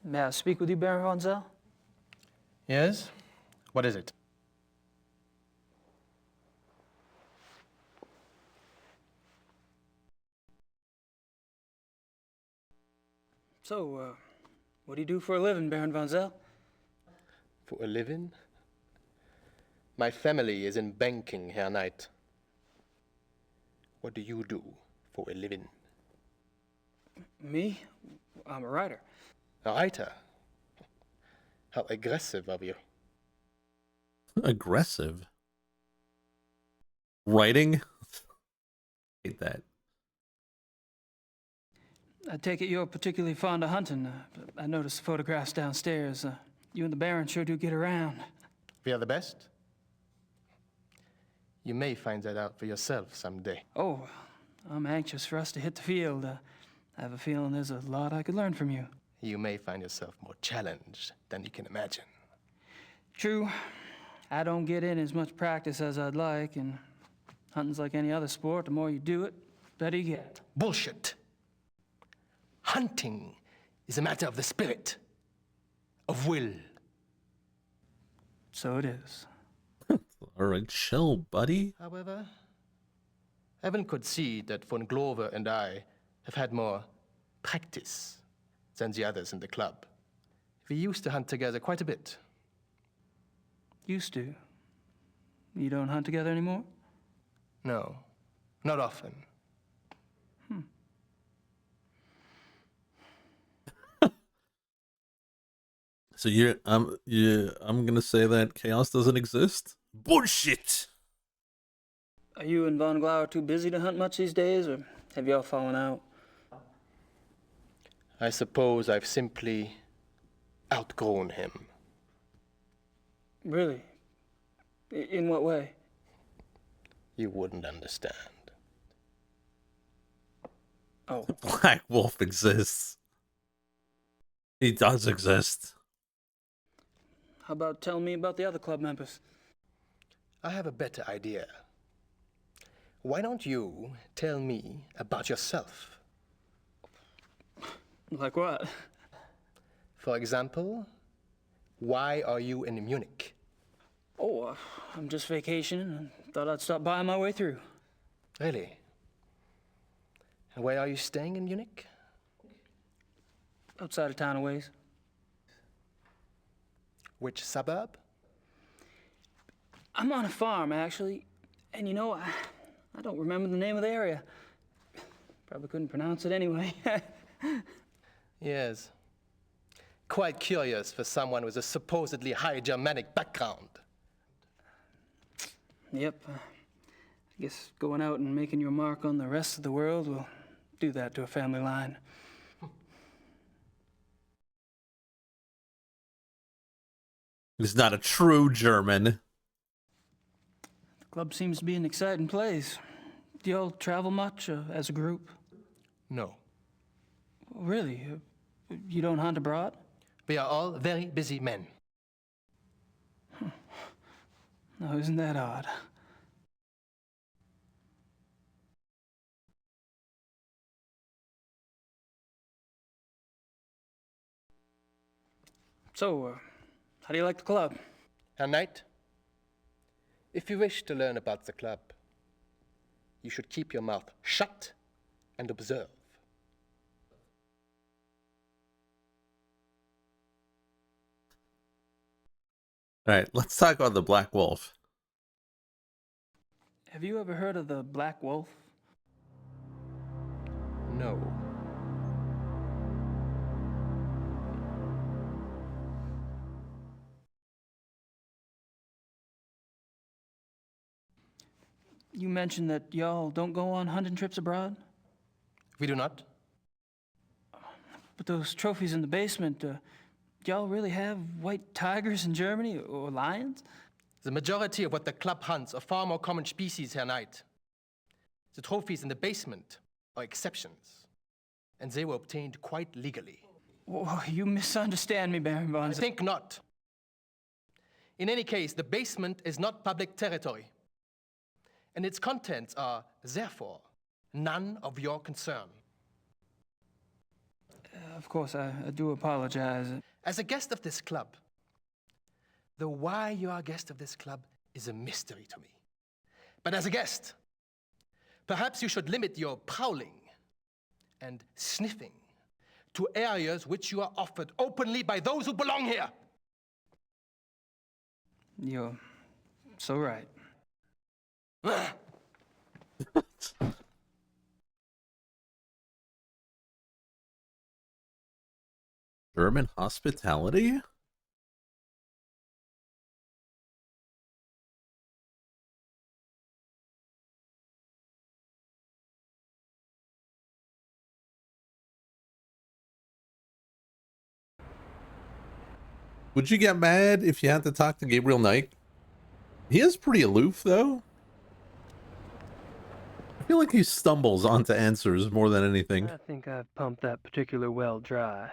May I speak with you, Baron von Zell? Yes? What is it? So, what do you do for a living, Baron von Zell? For a living? My family is in banking, Herr Knight. What do you do for a living? Me? I'm a writer. A writer? How aggressive of you. Aggressive. Writing? Hate that. I take it you're particularly fond of hunting. I noticed the photographs downstairs. You and the Baron sure do get around. We are the best? You may find that out for yourself someday. Oh, I'm anxious for us to hit the field. I have a feeling there's a lot I could learn from you. You may find yourself more challenged than you can imagine. True. I don't get in as much practice as I'd like, and hunting's like any other sport. The more you do it, the better you get. Bullshit. Hunting is a matter of the spirit, of will. So it is. Alright, chill, buddy. However, Evan could see that von Glover and I have had more practice than the others in the club. We used to hunt together quite a bit. Used to. You don't hunt together anymore? No, not often. So I'm gonna say that chaos doesn't exist? Bullshit! Are you and Von Glauer too busy to hunt much these days, or have y'all fallen out? I suppose I've simply outgrown him. Really? In what way? You wouldn't understand. Oh. Black Wolf exists. He does exist. How about telling me about the other club members? I have a better idea. Why don't you tell me about yourself? Like what? For example, why are you in Munich? Oh, I'm just vacationing and thought I'd stop by on my way through. Really? And where are you staying in Munich? Outside of town a ways. Which suburb? I'm on a farm, actually. And you know, I don't remember the name of the area. Probably couldn't pronounce it anyway. Yes. Quite curious for someone with a supposedly high Germanic background. Yep. I guess going out and making your mark on the rest of the world will do that to a family line. He's not a true German. The club seems to be an exciting place. Do y'all travel much as a group? No. Really? You don't hunt abroad? We are all very busy men. Oh, isn't that odd? So, how do you like the club? Herr Knight, if you wish to learn about the club, you should keep your mouth shut and observe. All right, let's talk about the Black Wolf. Have you ever heard of the Black Wolf? No. You mentioned that y'all don't go on hunting trips abroad? We do not. But those trophies in the basement, y'all really have white tigers in Germany or lions? The majority of what the club hunts are far more common species, Herr Knight. The trophies in the basement are exceptions, and they were obtained quite legally. Oh, you misunderstand me, Baron von. I think not. In any case, the basement is not public territory, and its contents are, therefore, none of your concern. Of course, I do apologize. As a guest of this club, the why you are a guest of this club is a mystery to me. But as a guest, perhaps you should limit your prowling and sniffing to areas which you are offered openly by those who belong here. You're so right. German hospitality? Would you get mad if you had to talk to Gabriel Knight? He is pretty aloof, though. I feel like he stumbles onto answers more than anything. I think I've pumped that particular well dry.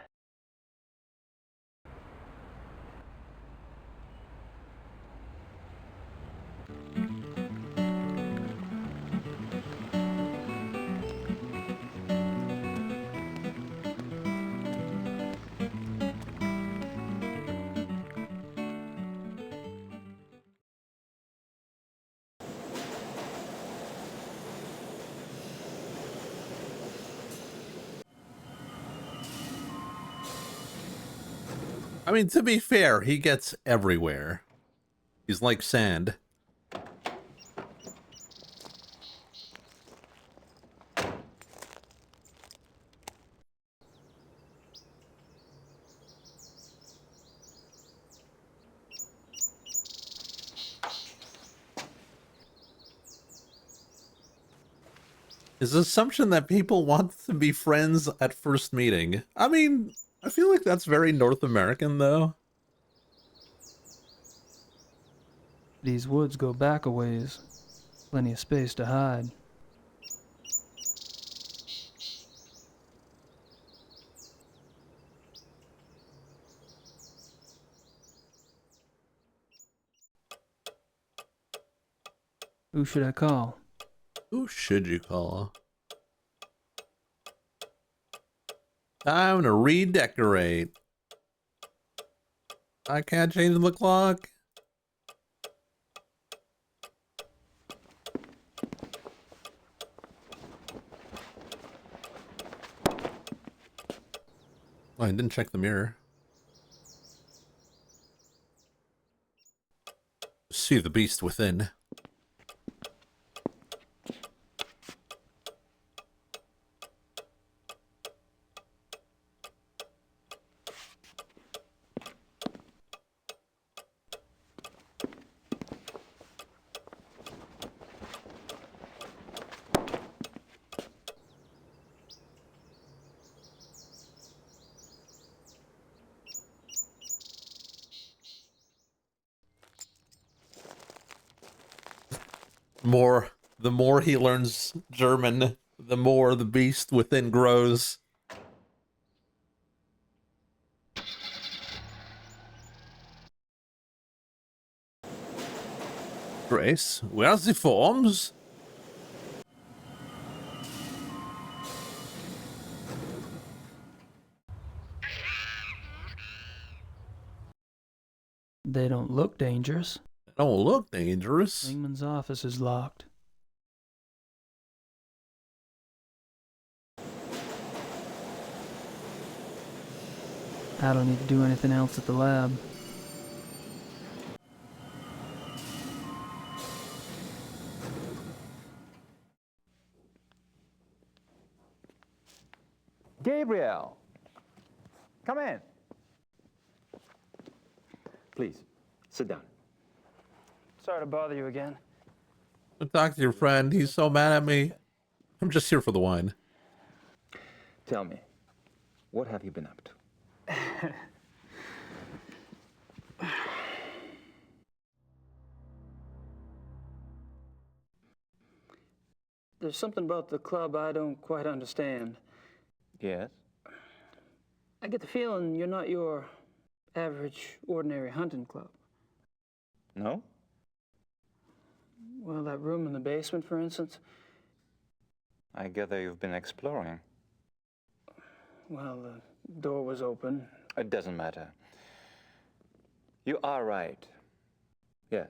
I mean, to be fair, he gets everywhere. He's like sand. His assumption that people want to be friends at first meeting. I mean, I feel like that's very North American, though. These woods go back a ways. Plenty of space to hide. Who should I call? Who should you call? Time to redecorate. I can't change the clock. Oh, I didn't check the mirror. See the beast within. The more he learns German, the more the beast within grows. Grace, where's the forms? They don't look dangerous. Don't look dangerous. Lingman's office is locked. I don't need to do anything else at the lab. Gabriel! Come in. Please, sit down. Sorry to bother you again. Talk to your friend. He's so mad at me. I'm just here for the wine. Tell me, what have you been up to? There's something about the club I don't quite understand. Yes? I get the feeling you're not your average, ordinary hunting club. No? Well, that room in the basement, for instance. I gather you've been exploring. Well, the door was open. It doesn't matter. You are right. Yes.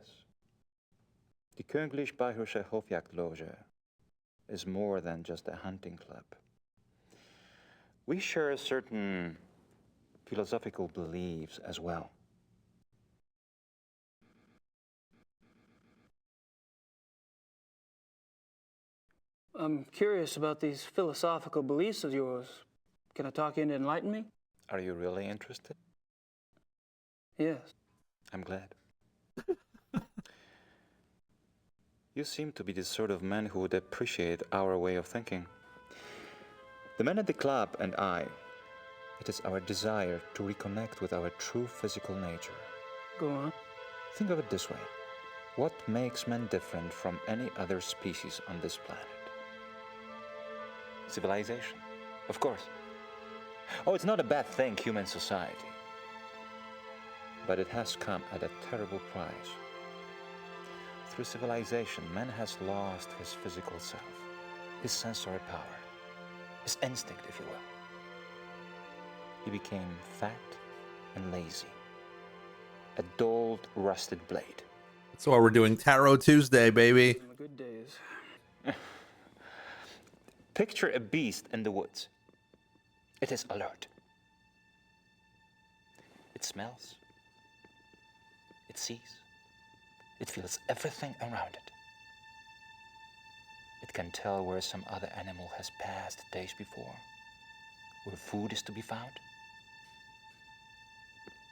The Königliche Bayerische Hofjagdloge is more than just a hunting club. We share certain philosophical beliefs as well. I'm curious about these philosophical beliefs of yours. Can I talk you into enlighten me? Are you really interested? Yes. I'm glad. You seem to be the sort of man who would appreciate our way of thinking. The men at the club and I, it is our desire to reconnect with our true physical nature. Go on. Think of it this way. What makes man different from any other species on this planet? Civilization, of course. Oh, it's not a bad thing, human society. But it has come at a terrible price. Through civilization, man has lost his physical self, his sensory power, his instinct, if you will. He became fat and lazy, a dulled, rusted blade. That's why we're doing Tarot Tuesday, baby. In the good days. Picture a beast in the woods. It is alert. It smells. It sees. It feels everything around it. It can tell where some other animal has passed days before, where food is to be found.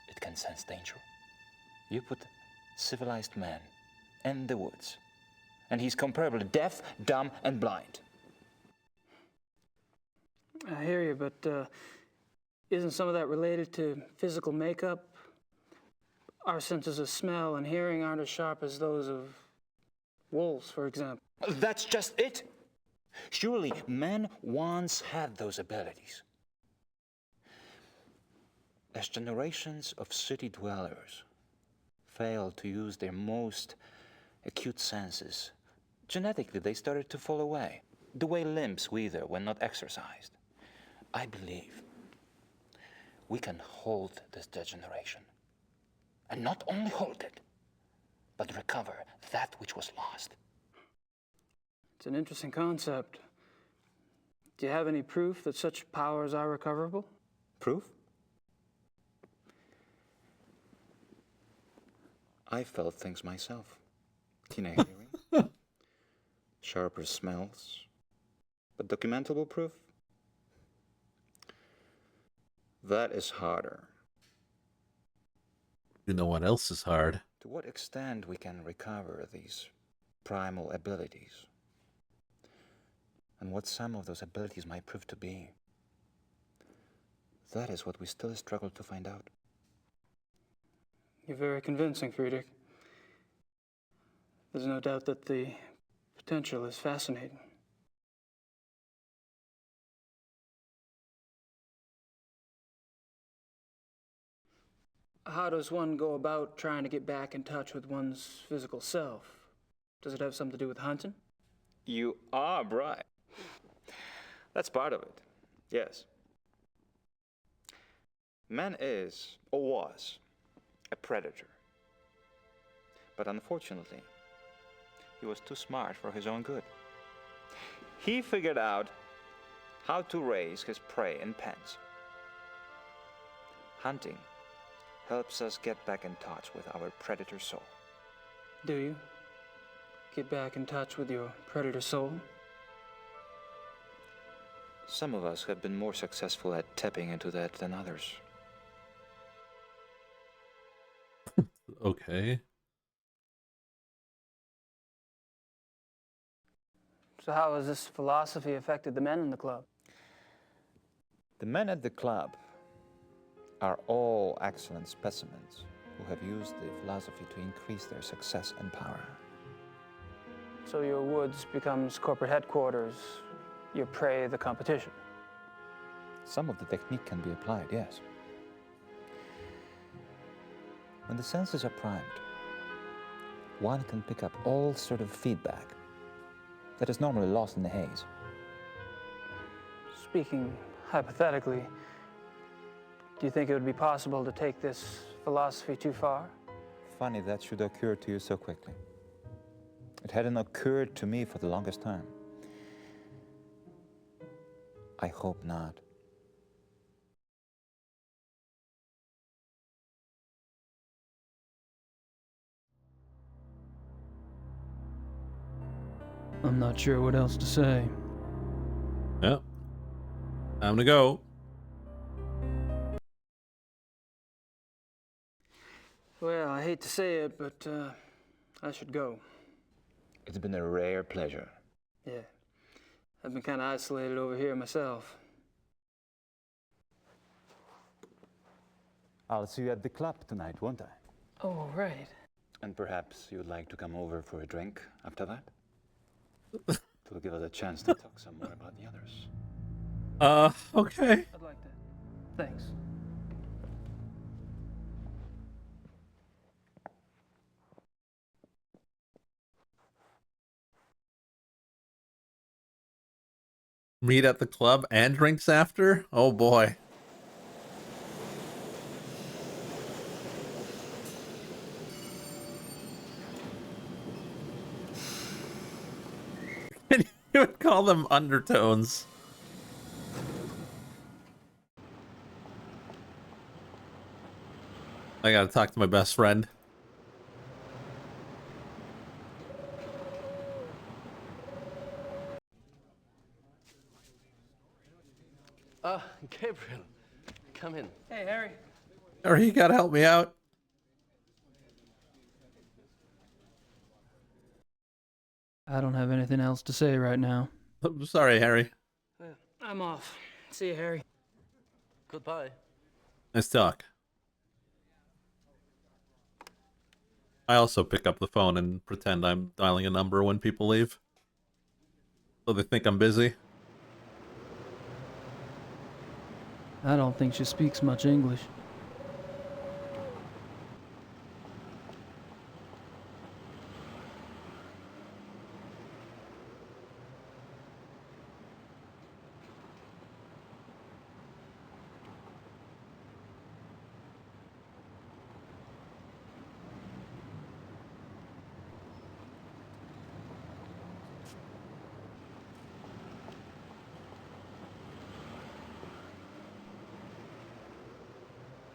It can sense danger. You put civilized man in the woods, and he's comparably deaf, dumb, and blind. I hear you, but isn't some of that related to physical makeup? Our senses of smell and hearing aren't as sharp as those of wolves, for example. That's just it. Surely man once had those abilities. As generations of city dwellers failed to use their most acute senses, genetically they started to fall away, the way limbs wither when not exercised. I believe we can hold this degeneration. And not only hold it, but recover that which was lost. It's an interesting concept. Do you have any proof that such powers are recoverable? Proof? I felt things myself. Keener hearing, sharper smells, but documentable proof? That is harder. You know what else is hard? To what extent we can recover these primal abilities, and what some of those abilities might prove to be. That is what we still struggle to find out. You're very convincing, Friedrich. There's no doubt that the potential is fascinating. How does one go about trying to get back in touch with one's physical self? Does it have something to do with hunting? You are right. That's part of it, yes. Man is, or was, a predator. But unfortunately, he was too smart for his own good. He figured out how to raise his prey in pens. Hunting helps us get back in touch with our predator soul. Do you? Get back in touch with your predator soul? Some of us have been more successful at tapping into that than others. Okay. So how has this philosophy affected the men in the club? The men at the club are all excellent specimens who have used the philosophy to increase their success and power. So your woods becomes corporate headquarters, your prey the competition. Some of the technique can be applied, yes. When the senses are primed, one can pick up all sort of feedback that is normally lost in the haze. Speaking hypothetically, do you think it would be possible to take this philosophy too far? Funny that should occur to you so quickly. It hadn't occurred to me for the longest time. I hope not. I'm not sure what else to say. Yep. Time to go. Well, I hate to say it, but I should go. It's been a rare pleasure. Yeah. I've been kind of isolated over here myself. I'll see you at the club tonight, won't I? Oh, right. And perhaps you'd like to come over for a drink after that? To give us a chance to talk some more about the others. Okay. I'd like that. Thanks. Meet at the club and drinks after? Oh boy. You would call them undertones. I gotta talk to my best friend. Gabriel, come in. Hey, Harry. Or you gotta help me out. I don't have anything else to say right now. I'm sorry, Harry. I'm off. See you, Harry. Goodbye. Nice talk. I also pick up the phone and pretend I'm dialing a number when people leave. So they think I'm busy. I don't think she speaks much English.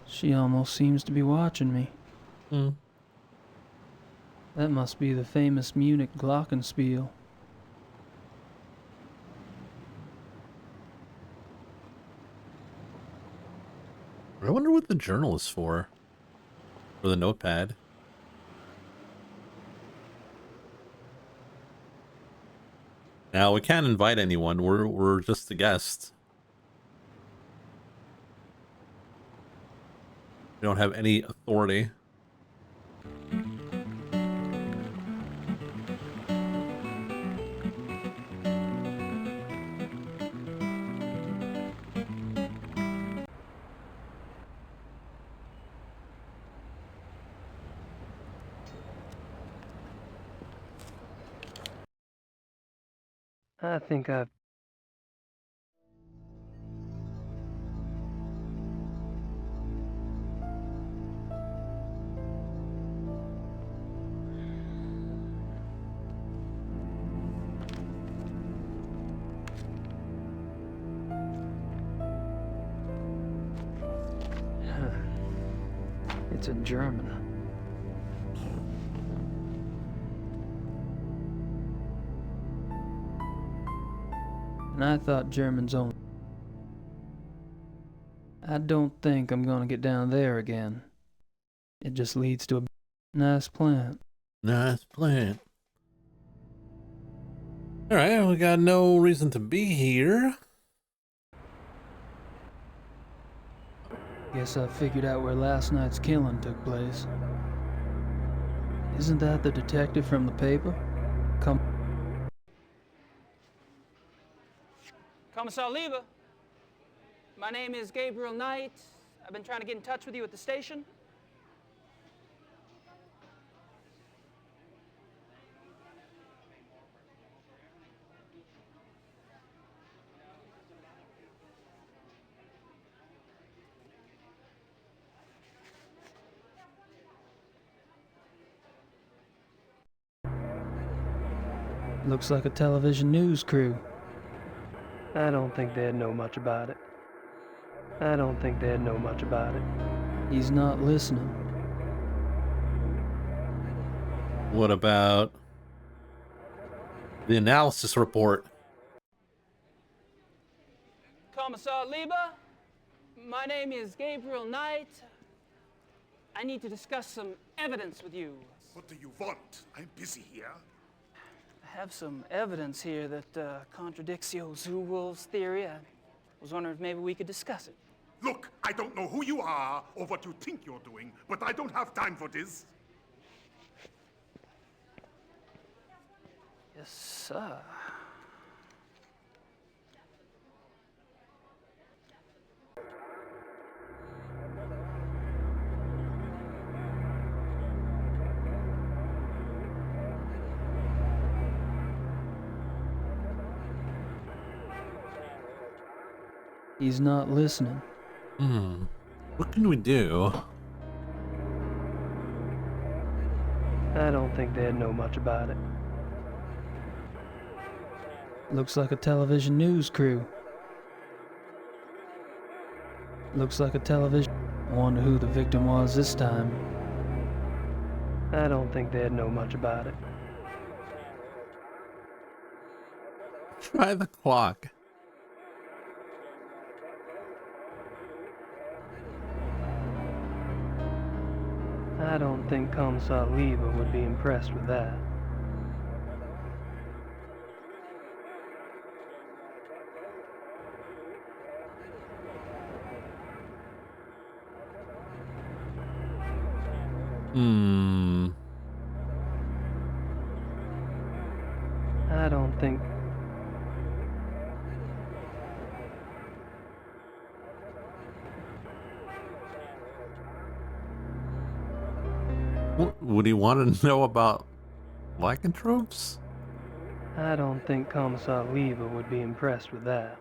She almost seems to be watching me. Hmm. That must be the famous Munich glockenspiel. I wonder what the journal is for. Or the notepad. Now, we can't invite anyone. We're just a guest. We don't have any authority. I think I've... It's a German. And I thought Germans only... I don't think I'm gonna get down there again. It just leads to a nice plant. Nice plant. Alright, we got no reason to be here. Guess I figured out where last night's killing took place. Isn't that the detective from the paper? Commissar Lieber, my name is Gabriel Knight. I've been trying to get in touch with you at the station. Looks like a television news crew. I don't think they'd know much about it. I don't think they'd know much about it. He's not listening. What about the analysis report? Commissar Lieber, my name is Gabriel Knight. I need to discuss some evidence with you. What do you want? I'm busy here. I have some evidence here that contradicts your zoo wolves theory. I was wondering if maybe we could discuss it. Look, I don't know who you are or what you think you're doing, but I don't have time for this. Yes, sir. He's not listening. What can we do? I don't think they'd know much about it. Looks like a television news crew. Looks like a television... I wonder who the victim was this time. I don't think they'd know much about it. Try the clock. I don't think Commissar Lieber would be impressed with that. I don't think... Would he want to know about lycanthropes? I don't think Commissar Lieber would be impressed with that.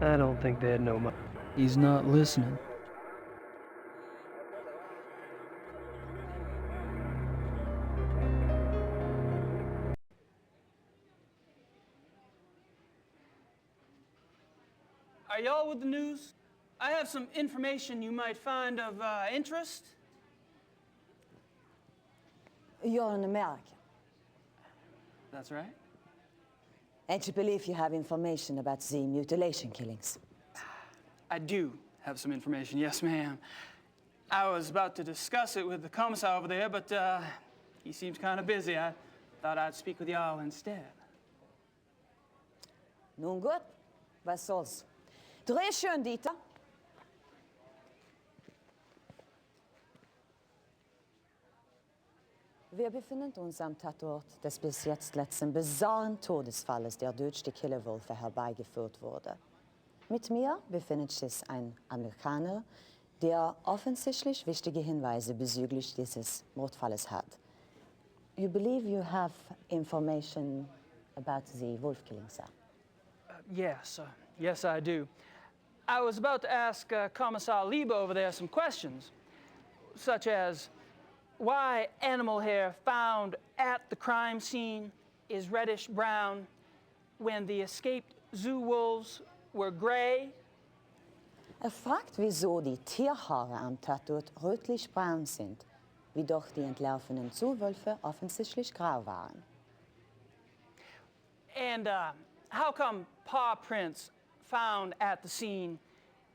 I don't think they'd know much. He's not listening. Are y'all with the news? I have some information you might find of interest. You're an American. That's right. And you believe you have information about the mutilation killings? I do have some information, yes, ma'am. I was about to discuss it with the commissar over there, but he seems kind of busy. I thought I'd speak with y'all instead. Nun gut, was soll's. Dreh schön, Dieter. Wir befinden uns am Tatort des bis jetzt letzten bizarren Todesfalles, der durch die Killerwölfe herbeigeführt wurde. Mit mir befindet sich ein Amerikaner, der offensichtlich wichtige Hinweise bezüglich dieses Mordfalles hat. You believe you have information about the wolf killing, sir? Yes, I do. I was about to ask Commissar Liebe over there some questions, such as why animal hair found at the crime scene is reddish-brown when the escaped zoo wolves were gray. Fragt, wieso die Tierhaare am Tatort rötlich-braun sind, wie doch die entlaufenen Zuwölfe offensichtlich grau waren. And how come paw prints found at the scene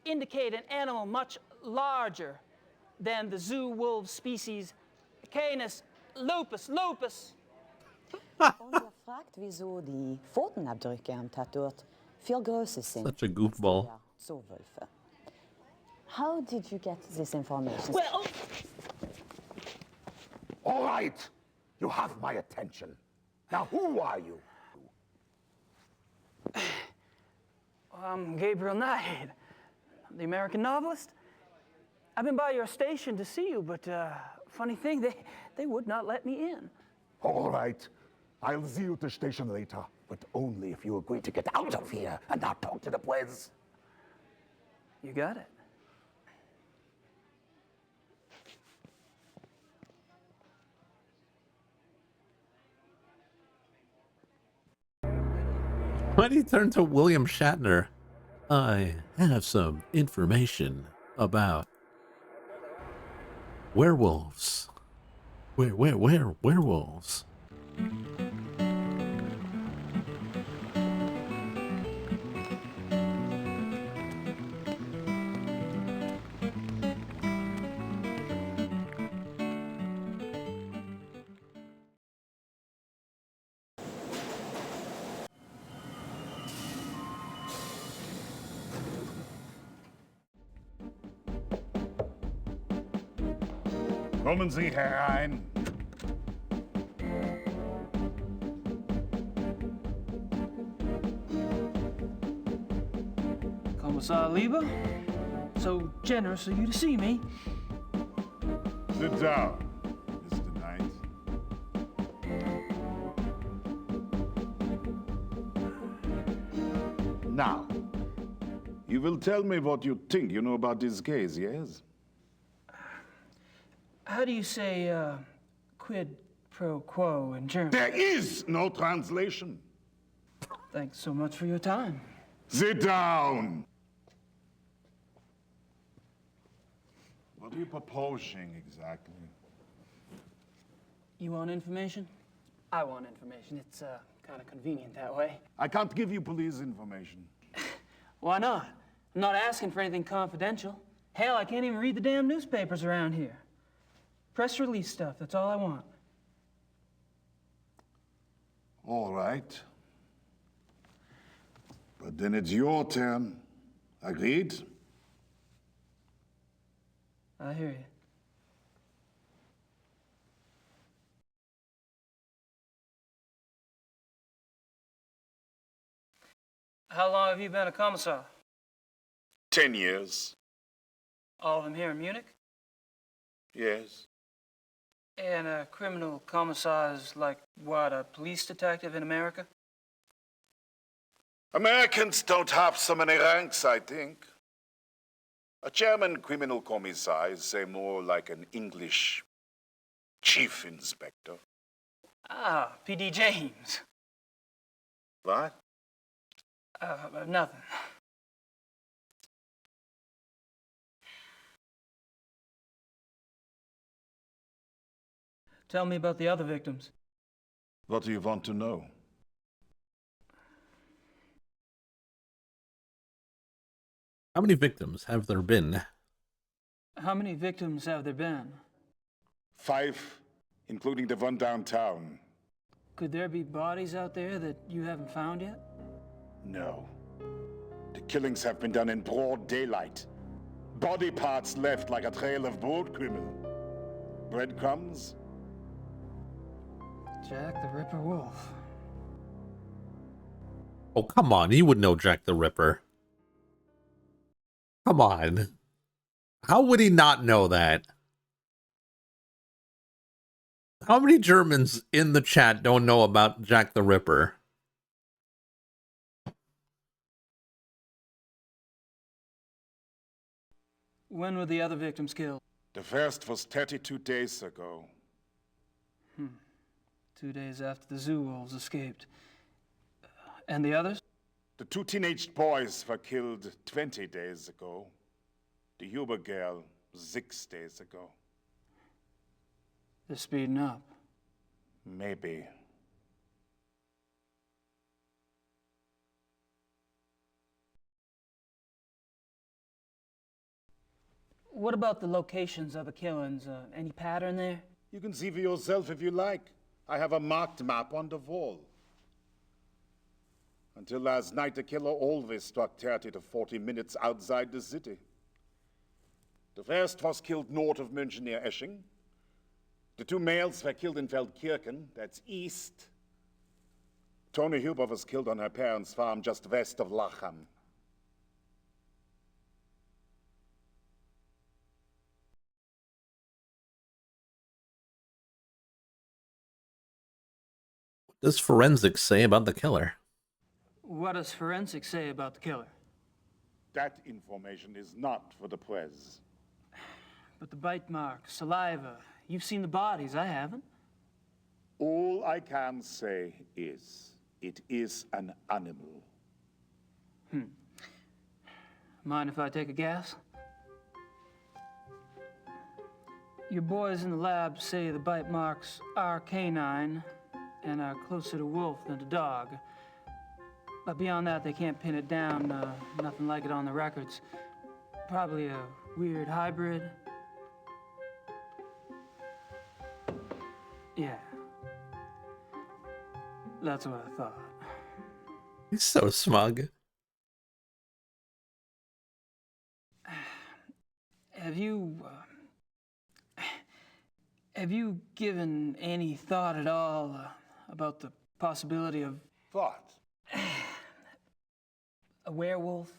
indicate an animal much larger than the zoo wolf species Canis lupus lupus? Und fragt, wieso die Pfotenabdrücke am Tatort viel größer sind Such a goofball. als die der Zuwölfe. How did you get this information? Well, All right, you have my attention. Now, who are you? I'm Gabriel Knight, the American novelist. I've been by your station to see you, but funny thing, they would not let me in. All right, I'll see you at the station later, but only if you agree to get out of here and not talk to the boys. You got it. Why do you turn to William Shatner? I have some information about werewolves. Werewolves? Kommen Sie herein. Commissar Liebe, so generous of you to see me. Sit down, Mr. Knight. Now, you will tell me what you think you know about this case, yes? How do you say quid pro quo in German? There is no translation. Thanks so much for your time. Sit down. What are you proposing exactly? You want information? I want information. It's kind of convenient that way. I can't give you police information. Why not? I'm not asking for anything confidential. Hell, I can't even read the damn newspapers around here. Press release stuff, that's all I want. All right. But then it's your turn. Agreed? I hear you. How long have you been a commissar? 10 years. All of them here in Munich? Yes. And a criminal commissar is like, what, a police detective in America? Americans don't have so many ranks, I think. A German criminal commissar is, say, more like an English chief inspector. Ah, P.D. James. What? Nothing. Tell me about the other victims. What do you want to know? How many victims have there been? How many victims have there been? 5, including the one downtown. Could there be bodies out there that you haven't found yet? No. The killings have been done in broad daylight. Body parts left like a trail of boat criminal. Breadcrumbs? Jack the Ripper Wolf. Oh, come on, you would know Jack the Ripper. Come on. How would he not know that? How many Germans in the chat don't know about Jack the Ripper? When were the other victims killed? The first was 32 days ago. 2 days after the zoo wolves escaped. And the others? The 2 teenage boys were killed 20 days ago. The Huber girl 6 days ago. They're speeding up. Maybe. What about the locations of the killings? Any pattern there? You can see for yourself if you like. I have a marked map on the wall. Until last night, the killer always struck 30 to 40 minutes outside the city. The first was killed north of München near Esching. The 2 males were killed in Feldkirchen, that's east. Toni Huber was killed on her parents' farm just west of Lachem. What does forensics say about the killer? What does forensics say about the killer? That information is not for the press. But the bite marks, saliva, you've seen the bodies, I haven't. All I can say is, it is an animal. Mind if I take a guess? Your boys in the lab say the bite marks are canine and are closer to wolf than to dog. But beyond that, they can't pin it down. Nothing like it on the records. Probably a weird hybrid. Yeah. That's what I thought. He's so smug. Have you given any thought at all about the possibility of What? a werewolf?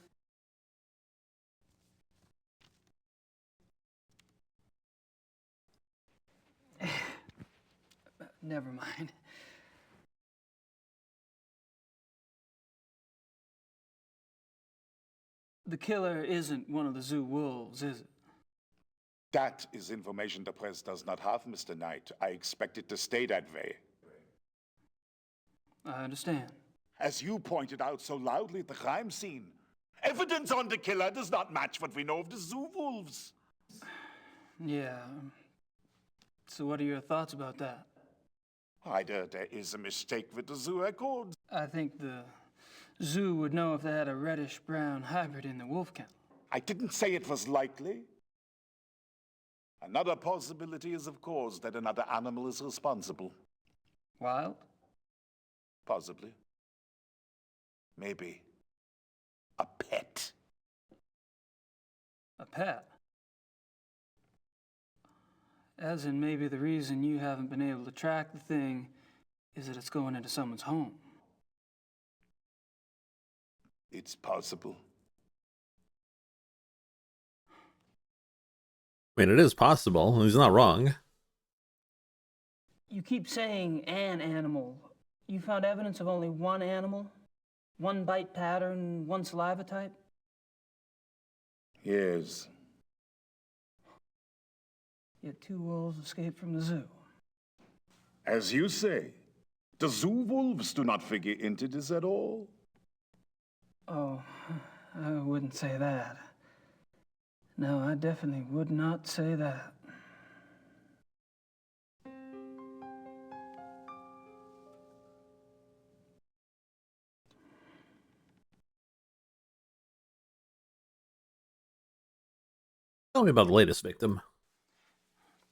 Never mind. The killer isn't one of the zoo wolves, is it? That is information the press does not have, Mr. Knight. I expect it to stay that way. I understand. As you pointed out so loudly at the crime scene, evidence on the killer does not match what we know of the zoo wolves. Yeah. So what are your thoughts about that? Either there is a mistake with the zoo records. I think the zoo would know if they had a reddish-brown hybrid in the wolf kennel. I didn't say it was likely. Another possibility is, of course, that another animal is responsible. Wild? Possibly. Maybe. A pet. A pet? As in, maybe the reason you haven't been able to track the thing is that it's going into someone's home. It's possible. I mean, it is possible. He's not wrong. You keep saying an animal. You found evidence of only one animal? One bite pattern, one saliva type? Yes. Yet 2 wolves escaped from the zoo. As you say, the zoo wolves do not figure into this at all. Oh, I wouldn't say that. No, I definitely would not say that. Tell me about the latest victim.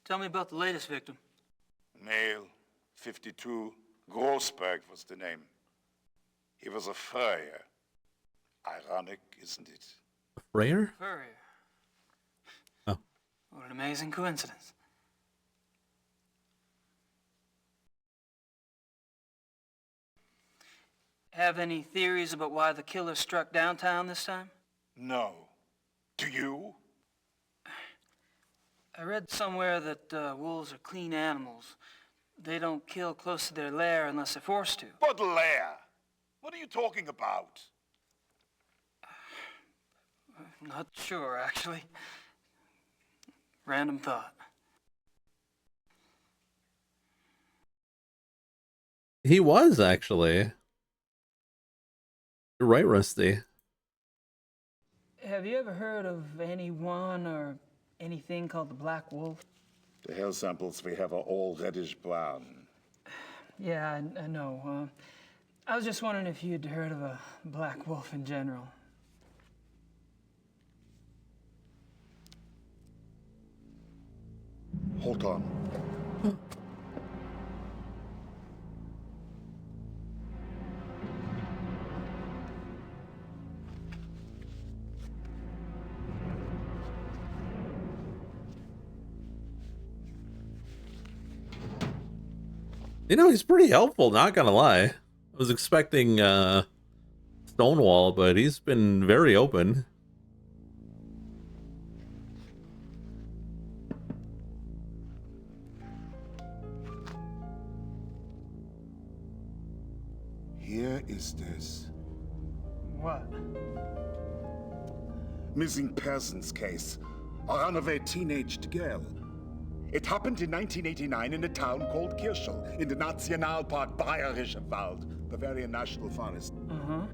Tell me about the latest victim. Male, 52, Grossberg was the name. He was a furrier. Ironic, isn't it? A Freyer? Furrier. Oh. What an amazing coincidence. Have any theories about why the killer struck downtown this time? No. To you? I read somewhere that wolves are clean animals. They don't kill close to their lair unless they're forced to. What lair? What are you talking about? Not sure, actually. Random thought. He was, actually. You're right, Rusty. Have you ever heard of anyone or anything called the Black Wolf? The hair samples we have are all reddish brown. Yeah, I know. I was just wondering if you'd heard of a black wolf in general. Hold on. You know, he's pretty helpful, not gonna lie. I was expecting Stonewall, but he's been very open. Here is this. What? Missing persons case. A runaway teenaged girl. It happened in 1989 in a town called Kirschel, in the Nationalpark Bayerischer Wald, Bavarian National Forest. Uh-huh.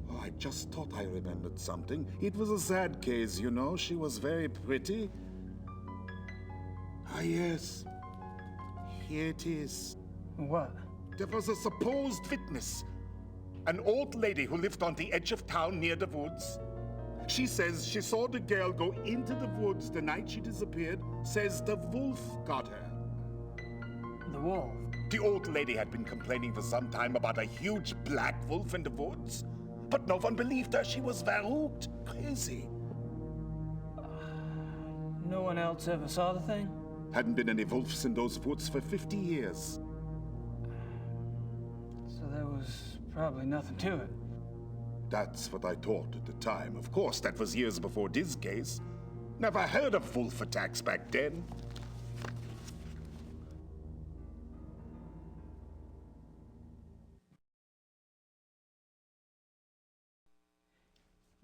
Oh, I just thought I remembered something. It was a sad case, you know. She was very pretty. Ah, yes. Here it is. What? There was a supposed witness. An old lady who lived on the edge of town near the woods. She says she saw the girl go into the woods the night she disappeared. Says the wolf got her. The wolf? The old lady had been complaining for some time about a huge black wolf in the woods. But no one believed her. She was verrückt, crazy. No one else ever saw the thing? Hadn't been any wolves in those woods for 50 years. So there was probably nothing to it. That's what I thought at the time. Of course, that was years before this case. Never heard of wolf attacks back then.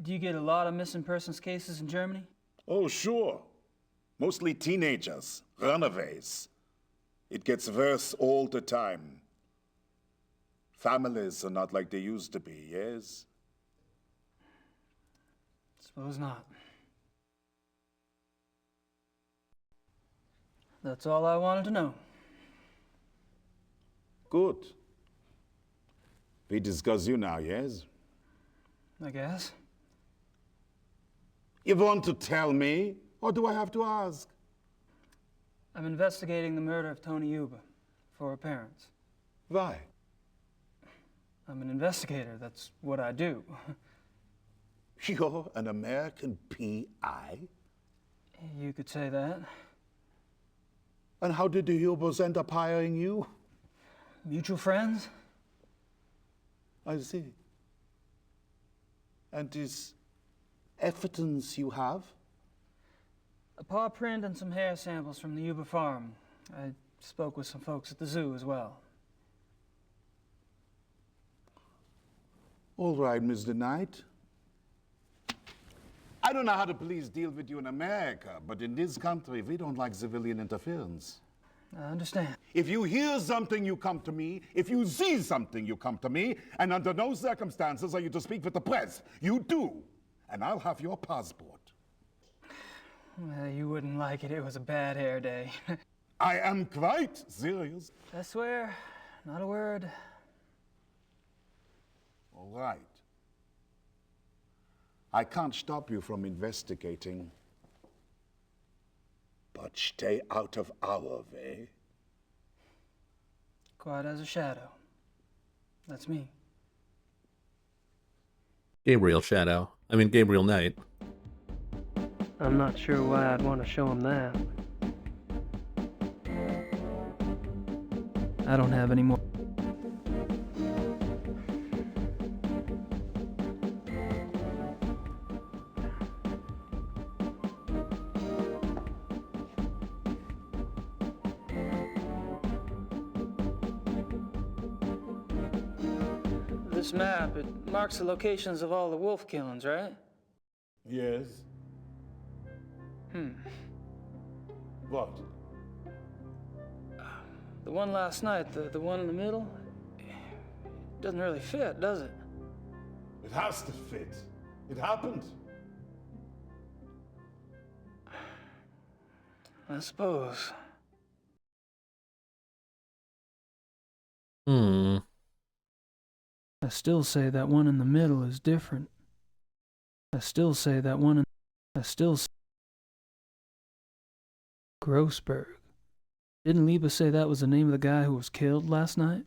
Do you get a lot of missing persons cases in Germany? Oh, sure. Mostly teenagers, runaways. It gets worse all the time. Families are not like they used to be, yes? Suppose not. That's all I wanted to know. Good. We discuss you now, yes? I guess. You want to tell me, or do I have to ask? I'm investigating the murder of Tony Yuba for her parents. Why? I'm an investigator. That's what I do. You're an American P.I.? You could say that. And how did the Hubers end up hiring you? Mutual friends? I see. And this evidence you have? A paw print and some hair samples from the Yuba farm. I spoke with some folks at the zoo as well. All right, Mr. Knight. I don't know how the police deal with you in America, but in this country, we don't like civilian interference. I understand. If you hear something, you come to me. If you see something, you come to me. And under no circumstances are you to speak with the press. You do. And I'll have your passport. Well, you wouldn't like it. It was a bad hair day. I am quite serious. I swear, not a word. All right. I can't stop you from investigating, but stay out of our way. Quiet as a shadow. That's me. Gabriel Knight. I'm not sure why I'd want to show him that. I don't have any more. This map, it marks the locations of all the wolf killings, right? Yes. What? The one last night, the one in the middle, doesn't really fit, does it? It has to fit. It happened. I suppose. I still say that one in the middle is different. I still say that one in... Grossberg. Didn't Liba say that was the name of the guy who was killed last night?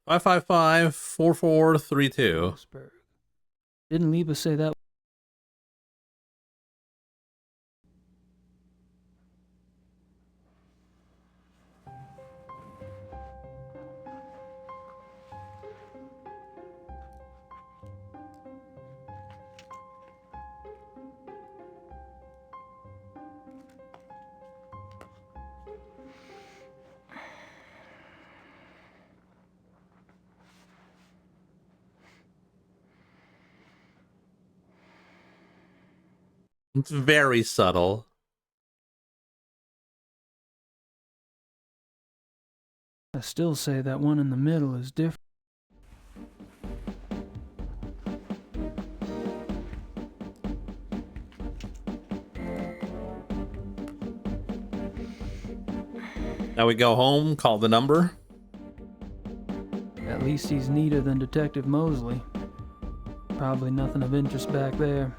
555-4432. Grossberg. Didn't Liba say that... It's very subtle. I still say that one in the middle is different. Now we go home, call the number. At least he's neater than Detective Mosley. Probably nothing of interest back there.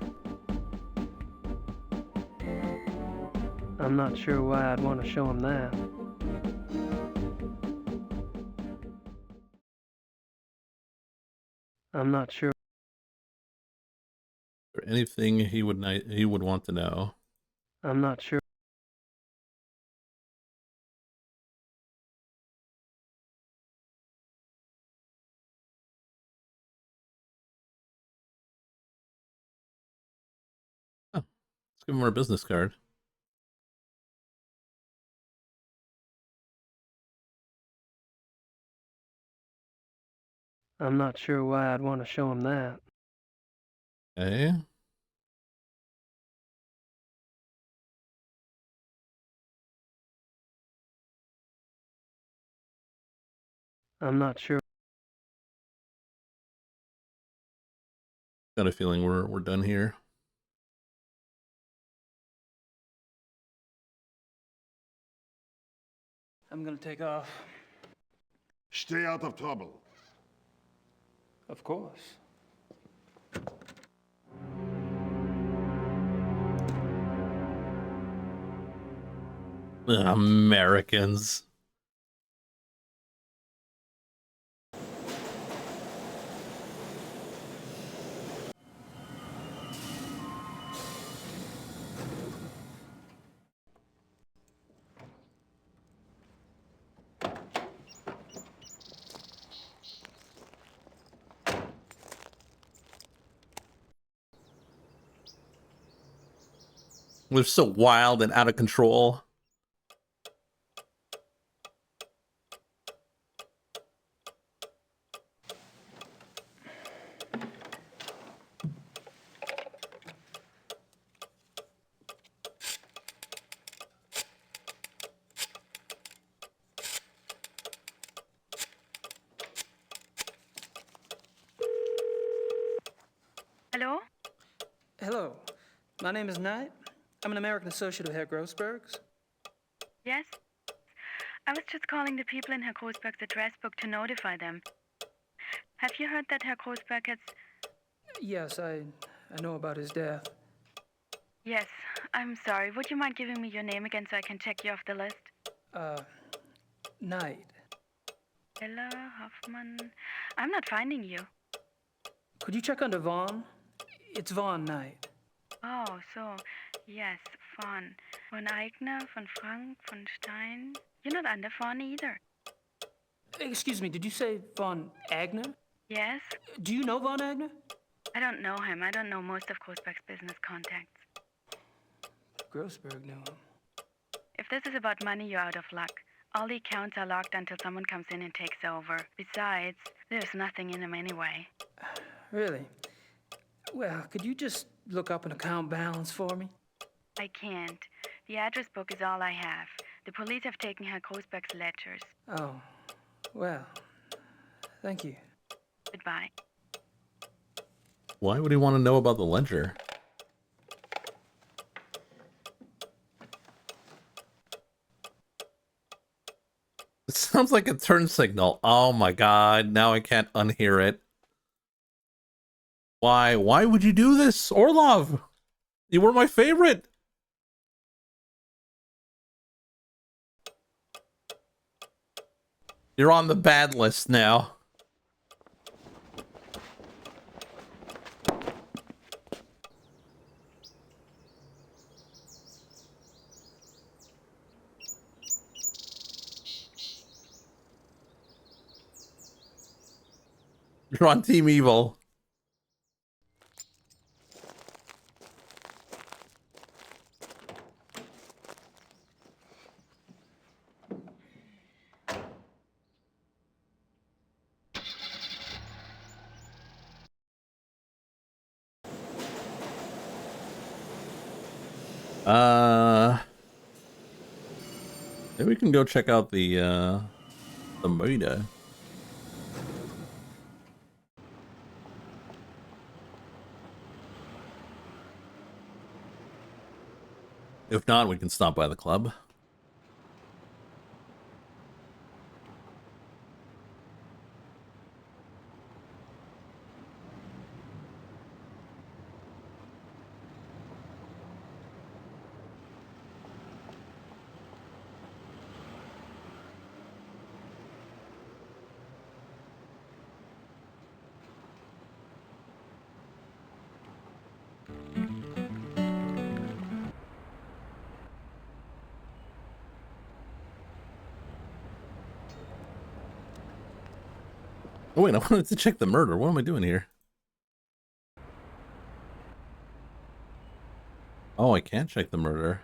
I'm not sure why I'd want to show him that. I'm not sure. Or anything he would want to know. I'm not sure. Oh, let's give him our business card. I'm not sure why I'd want to show him that. Okay. I'm not sure. Got a feeling we're done here. I'm gonna take off. Stay out of trouble. Of course. Americans. We're so wild and out of control. Hello? Hello. My name is Knight. I'm an American associate of Herr Grossberg's. Yes? I was just calling the people in Herr Grossberg's address book to notify them. Have you heard that Herr Grossberg has... Yes, I know about his death. Yes, I'm sorry. Would you mind giving me your name again so I can check you off the list? Knight. Ella Hoffman... I'm not finding you. Could you check under Vaughn? It's Vaughn Knight. Oh, so... Yes, Von. Von Eigner, von Frank, von Stein... You're not under Von either. Excuse me, did you say Von Agner? Yes? Do you know Von Agner? I don't know him. I don't know most of Grossberg's business contacts. Grossberg knew him. If this is about money, you're out of luck. All the accounts are locked until someone comes in and takes over. Besides, There's nothing in them anyway. Really? Well, could you just look up an account balance for me? I can't. The address book is all I have. The police have taken Herr Großbeck's ledgers. Oh, well, thank you. Goodbye. Why would he want to know about the ledger? It sounds like a turn signal. Oh my god, now I can't unhear it. Why? Why would you do this, Orlov? You were my favorite. You're on the bad list now. You're on Team Evil. Maybe we can go check out the Moida. If not, we can stop by the club. Oh wait, I wanted to check the murder. What am I doing here? Oh, I can't check the murder.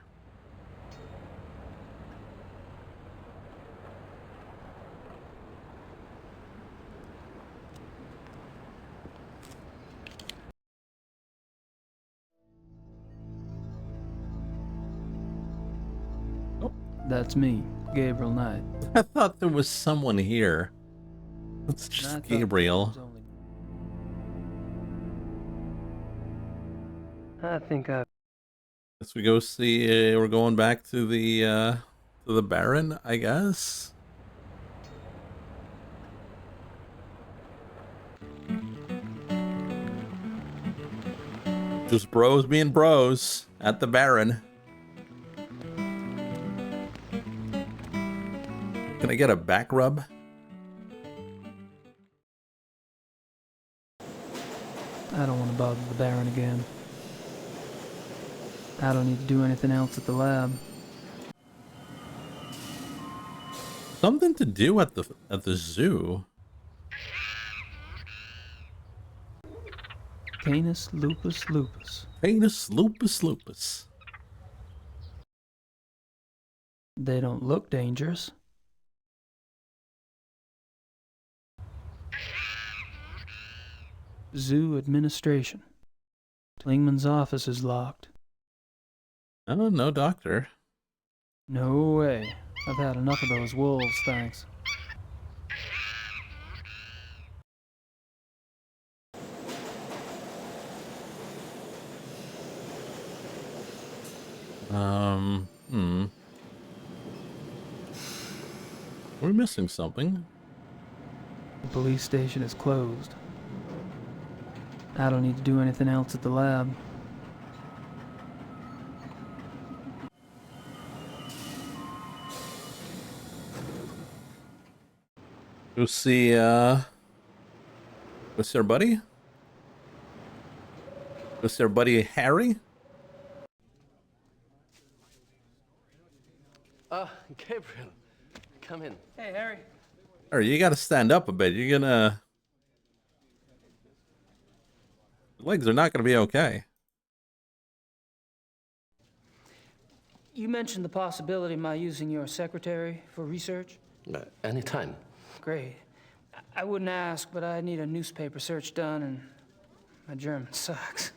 That's me, Gabriel Knight. I thought there was someone here. It's just Gabriel. I think I... Guess we go see, we're going back to the Baron, I guess. Just bros being bros at the Baron. Can I get a back rub? I don't want to bother the Baron again. I don't need to do anything else at the lab. Something to do at the zoo. Canis lupus lupus. Canis lupus lupus. They don't look dangerous. Zoo administration. Klingman's office is locked. Oh, no doctor. No way. I've had enough of those wolves, thanks. We're missing something. The police station is closed. I don't need to do anything else at the lab. Go see our buddy? Go see our buddy Harry? Gabriel, come in. Hey, Harry. Harry, you gotta stand up a bit. You're gonna... Your legs are not gonna be okay. You mentioned the possibility of my using your secretary for research? Anytime. Great. I wouldn't ask, but I need a newspaper search done, and my German sucks.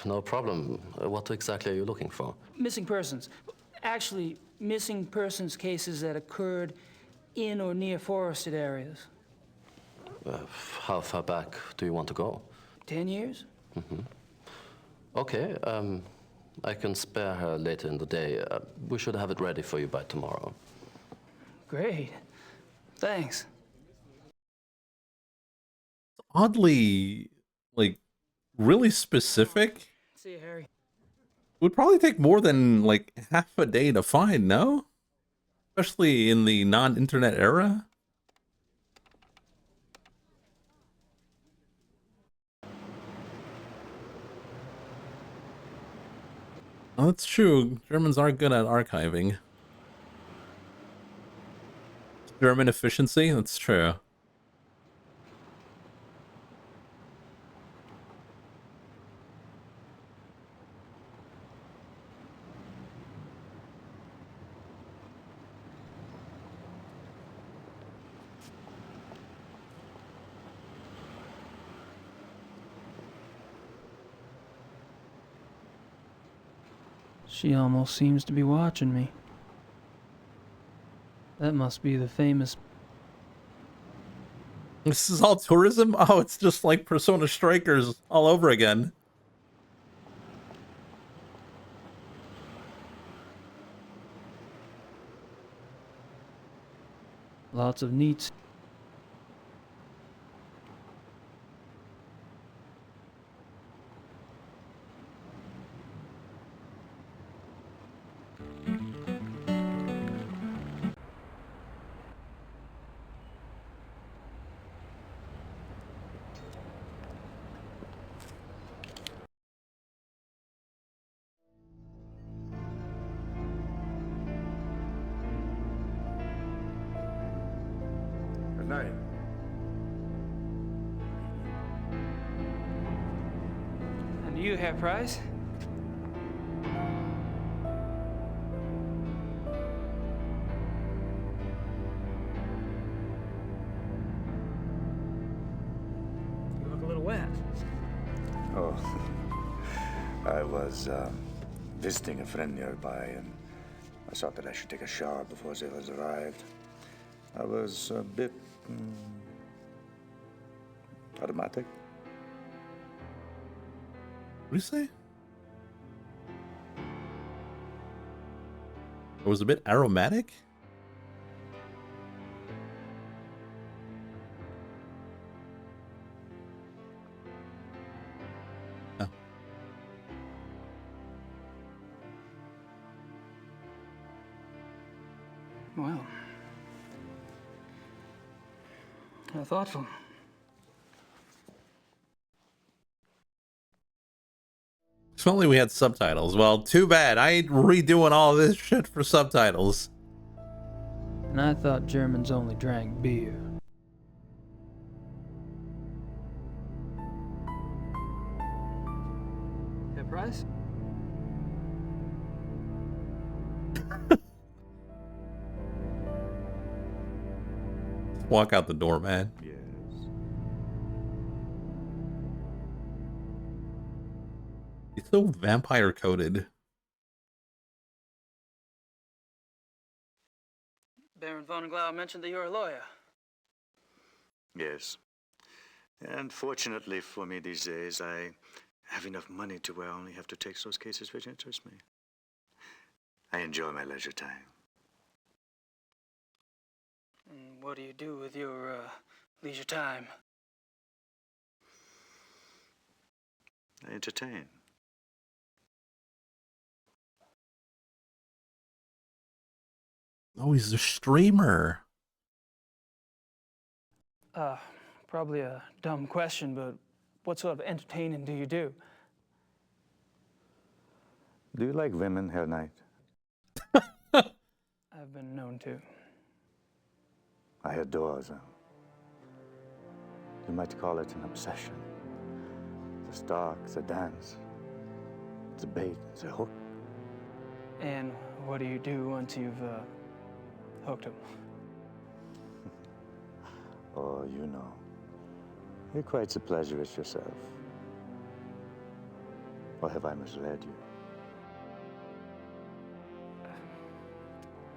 No problem. What exactly are you looking for? Missing persons. Actually, missing persons cases that occurred in or near forested areas. How far back do you want to go? 10 years? Okay, I can spare her later in the day. We should have it ready for you by tomorrow. Great. Thanks. Oddly, like, really specific. See you, Harry. It would probably take more than, like, half a day to find, no? Especially in the non-internet era. Oh, that's true. Germans are good at archiving. German efficiency? That's true. She almost seems to be watching me. That must be the famous... This is all tourism? Oh, it's just like Persona Strikers all over again. Lots of neats. Good night. And you, Herr Price? You look a little wet. Oh, I was visiting a friend nearby, and I thought that I should take a shower before they others arrived. I was a bit automatic. What do you say? It was a bit aromatic? Oh. Well. How thoughtful. If only we had subtitles. Well, too bad. I ain't redoing all this shit for subtitles. And I thought Germans only drank beer. Herr Price? Walk out the door, man. Yes. He's so vampire coated. Baron von Glau mentioned that you're a lawyer. Yes. And fortunately for me these days, I have enough money to where I only have to take those cases which interest me. I enjoy my leisure time. And what do you do with your leisure time? I entertain. Oh, he's a streamer. Probably a dumb question, but what sort of entertaining do you do? Do you like women, Herr Knight? I've been known to. I adore them. You might call it an obsession. The stalk, the dance, the bait, the hook. And what do you do once you've hooked him? Oh, you know. You're quite the pleasurist yourself. Or have I misled you?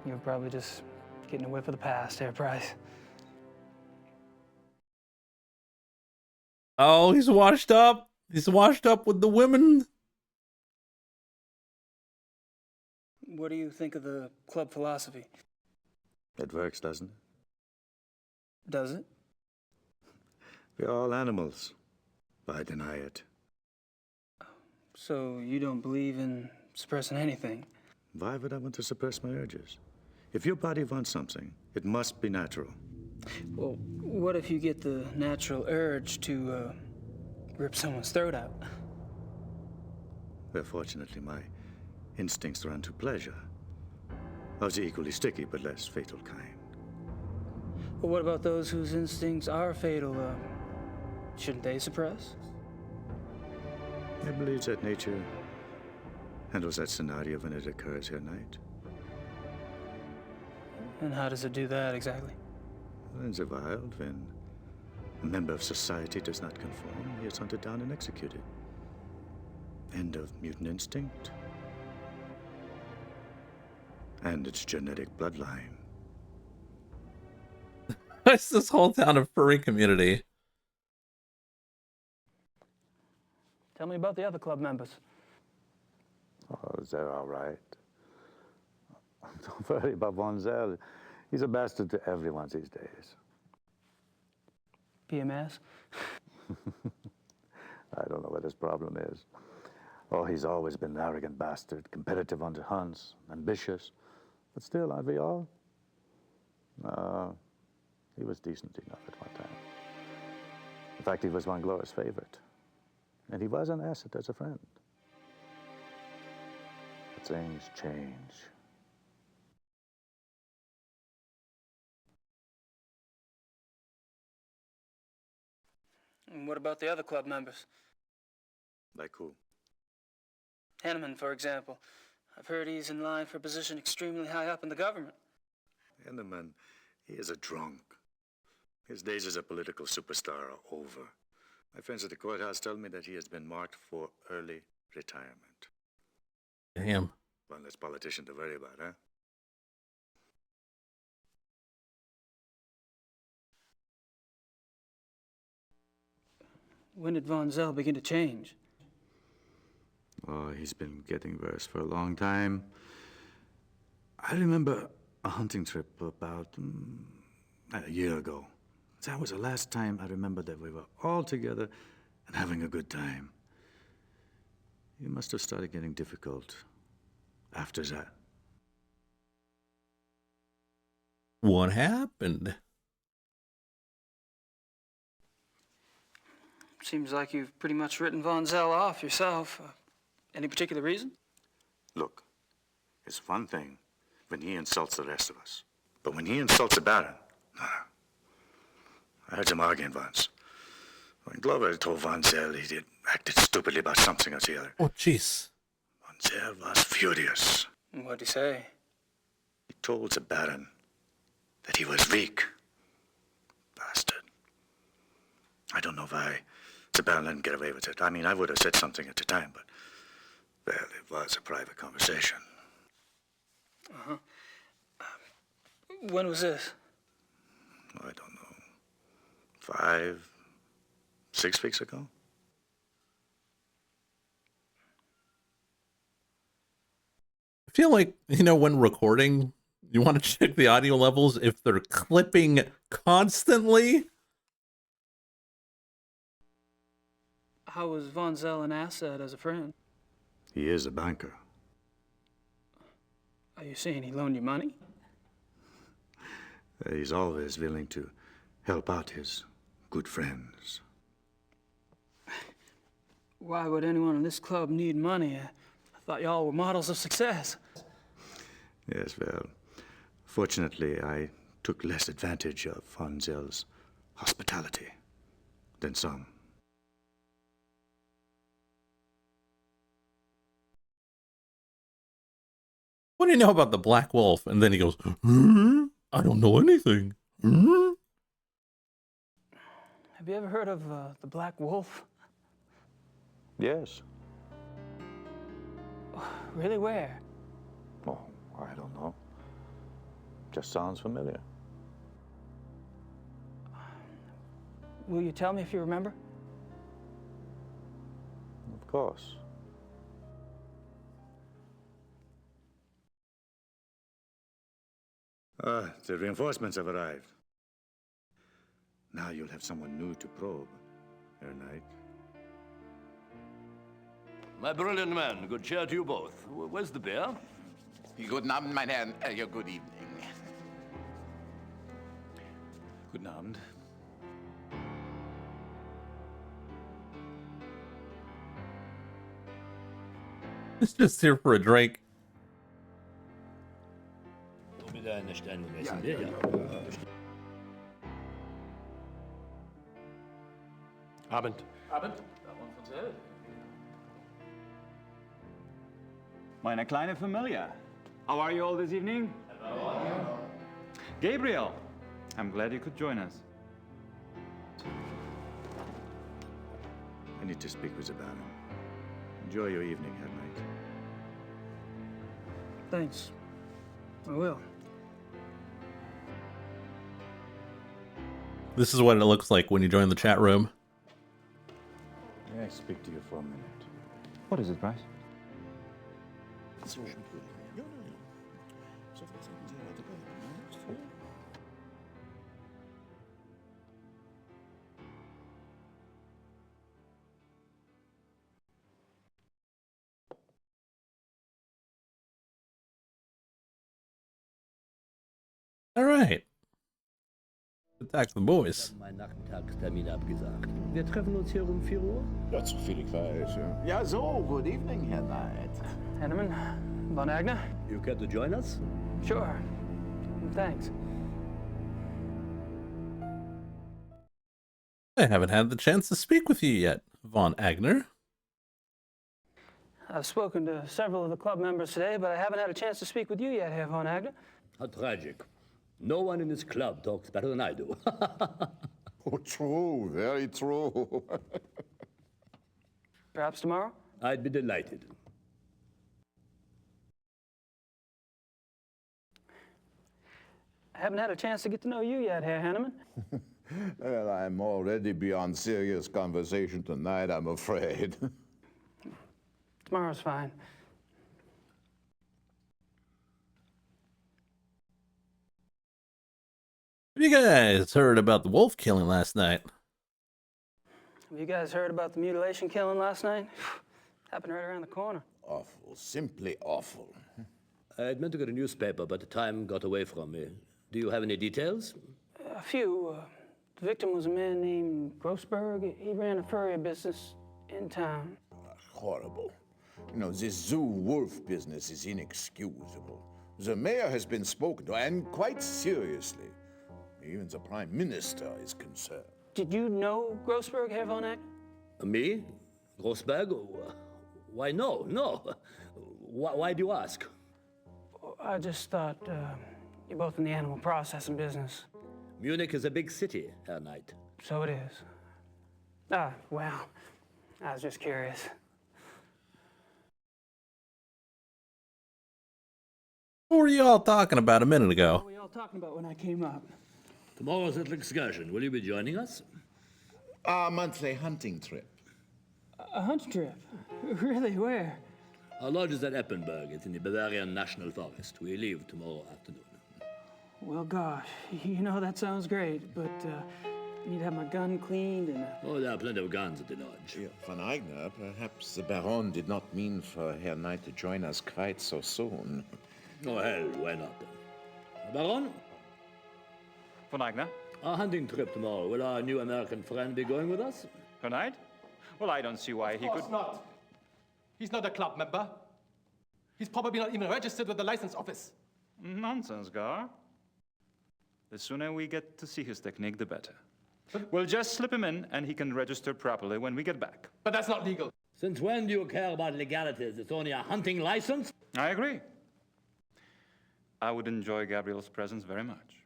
You were probably just getting a whiff of the past here, Price. Oh, he's washed up. He's washed up with the women. What do you think of the club philosophy? It works, doesn't it? Does it? We're all animals. Why deny it? So you don't believe in suppressing anything? Why would I want to suppress my urges? If your body wants something, it must be natural. Well, what if you get the natural urge to rip someone's throat out? Well, fortunately, my instincts run to pleasure. Of the equally sticky but less fatal kind. Well, what about those whose instincts are fatal? Shouldn't they suppress? I believe that nature handles that scenario when it occurs here, Knight. And how does it do that exactly? In the wild, when a member of society does not conform, he is hunted down and executed. End of mutant instinct. And its genetic bloodline. It's this whole town of furry community. Tell me about the other club members. Oh, they're all right. Don't worry about Vonzel. He's a bastard to everyone these days. PMS? I don't know what his problem is. Oh, he's always been an arrogant bastard, competitive on the hunts, ambitious. But still, aren't we all? He was decent enough at one time. In fact, he was Von Glor's favorite. And he was an asset as a friend. But things change. And what about the other club members? Like who? Henneman, for example. I've heard he's in line for a position extremely high up in the government. Henneman, he is a drunk. His days as a political superstar are over. My friends at the courthouse tell me that he has been marked for early retirement. Damn. One less politician to worry about, huh? When did Von Zell begin to change? Oh, he's been getting worse for a long time. I remember a hunting trip about a year ago. That was the last time I remember that we were all together and having a good time. He must have started getting difficult after that. What happened? Seems like you've pretty much written Von Zell off yourself. Any particular reason? Look, it's one thing when he insults the rest of us. But when he insults a Baron, no. I heard him arguing once. When Glover told Von Zell he had acted stupidly about something or the other. Oh, jeez. Von Zell was furious. What'd he say? He told the Baron that he was weak. Bastard. I don't know why the Baron didn't get away with it. I mean, I would have said something at the time, but, well, it was a private conversation. Uh-huh. When was this? I don't know. 5, 6 weeks ago? I feel like, when recording, you want to check the audio levels if they're clipping constantly. How was Von Zell an asset as a friend? He is a banker. Are you saying he loaned you money? He's always willing to help out his good friends. Why would anyone in this club need money? I thought y'all were models of success. Yes, well, fortunately, I took less advantage of Von Zell's hospitality than some. What do you know about the Black Wolf? And then he goes, I don't know anything. Have you ever heard of the Black Wolf? Yes. Really, where? Oh, I don't know. Just sounds familiar. Will you tell me if you remember? Of course. The reinforcements have arrived. Now you'll have someone new to probe, Herr Knight. My brilliant man, good cheer to you both. Where's the beer? Guten Abend, mein Herr. Ja, good evening. Guten Abend. It's just here for a drink. Abend. Abend. Meine kleine Familie. How are you all this evening? Hello. Gabriel, I'm glad you could join us. I need to speak with the Baron. Enjoy your evening, Herr Knight. Thanks. I will. This is what it looks like when you join the chat room. May I speak to you for a minute? What is it, Bryce? All right. Attack the boys. Mein Nachmittagstermin abgesagt. Wir treffen uns hier um 4 Uhr. Ja, so viel ich weiß, ja. Ja, so, good evening, Herr Knight. Henneman, Von Agner? You care to join us? Sure. Thanks. I haven't had the chance to speak with you yet, Von Agner. I've spoken to several of the club members today, but I haven't had a chance to speak with you yet, Herr Von Agner. How tragic. No one in this club talks better than I do. Oh, true, very true. Perhaps tomorrow? I'd be delighted. I haven't had a chance to get to know you yet, Herr Henneman. Well, I'm already beyond serious conversation tonight, I'm afraid. Tomorrow's fine. Have you guys heard about the wolf killing last night? Have you guys heard about the mutilation killing last night? Happened right around the corner. Awful, simply awful. I'd meant to get a newspaper, but the time got away from me. Do you have any details? A few. The victim was a man named Grossberg. He ran a furrier business in town. Horrible. You know, this zoo wolf business is inexcusable. The mayor has been spoken to, and quite seriously. Even the prime minister is concerned. Did you know Grossberg, Herr Von Eck? Me? Grossberg? Why, no. Why do you ask? I just thought you're both in the animal processing business. Munich is a big city, Herr Knight. So it is. Ah, well, I was just curious. What were you all talking about a minute ago? What were you all talking about when I came up? Tomorrow's little excursion. Will you be joining us? Our monthly hunting trip. A hunt trip? Really? Where? Our lodge is at Eppenberg. It's in the Bavarian National Forest. We leave tomorrow afternoon. Well, gosh, you know, that sounds great, but I need to have my gun cleaned and... Oh, there are plenty of guns at the lodge. Yeah, Von Eigner, perhaps the Baron did not mean for Herr Knight to join us quite so soon. Oh, hell, why not? Baron? Von Eigner? Our hunting trip tomorrow. Will our new American friend be going with us? Tonight? Well, I don't see why he could... Of course not. He's not a club member. He's probably not even registered with the license office. Nonsense, Gar. The sooner we get to see his technique, the better. We'll just slip him in, and he can register properly when we get back. But that's not legal. Since when do you care about legalities? It's only a hunting license? I agree. I would enjoy Gabriel's presence very much.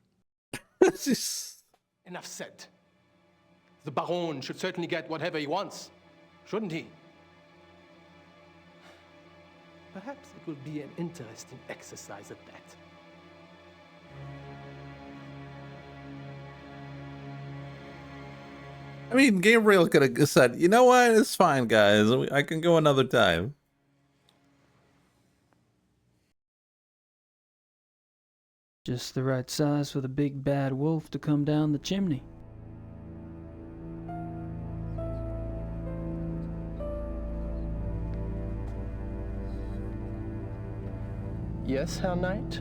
Enough said. The Baron should certainly get whatever he wants, shouldn't he? Perhaps it will be an interesting exercise at that. I mean, Gabriel could have said, you know what, it's fine, guys. I can go another time. Just the right size for the big bad wolf to come down the chimney. Yes, Herr Knight?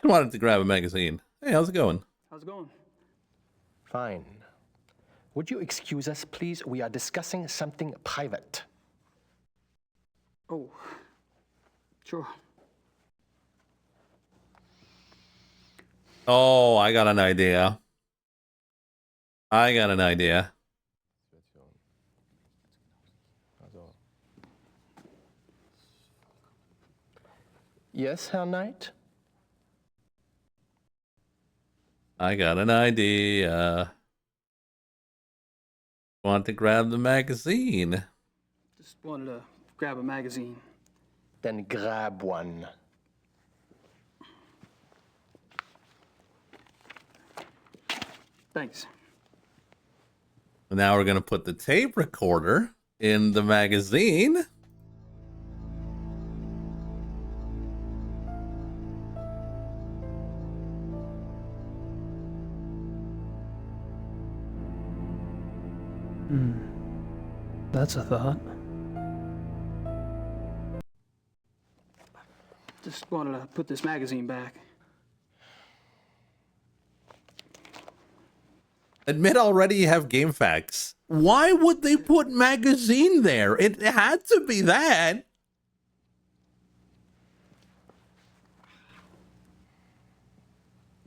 I wanted to grab a magazine. Hey, how's it going? How's it going? Fine. Would you excuse us, please? We are discussing something private. Oh, sure. Oh, I got an idea. I got an idea. Yes, Herr Knight? I got an idea. Want to grab the magazine? Just wanted to grab a magazine. Then grab one. Thanks. Now we're going to put the tape recorder in the magazine. That's a thought. Just wanted to put this magazine back. Admit already you have game facts. Why would they put magazine there? It had to be that.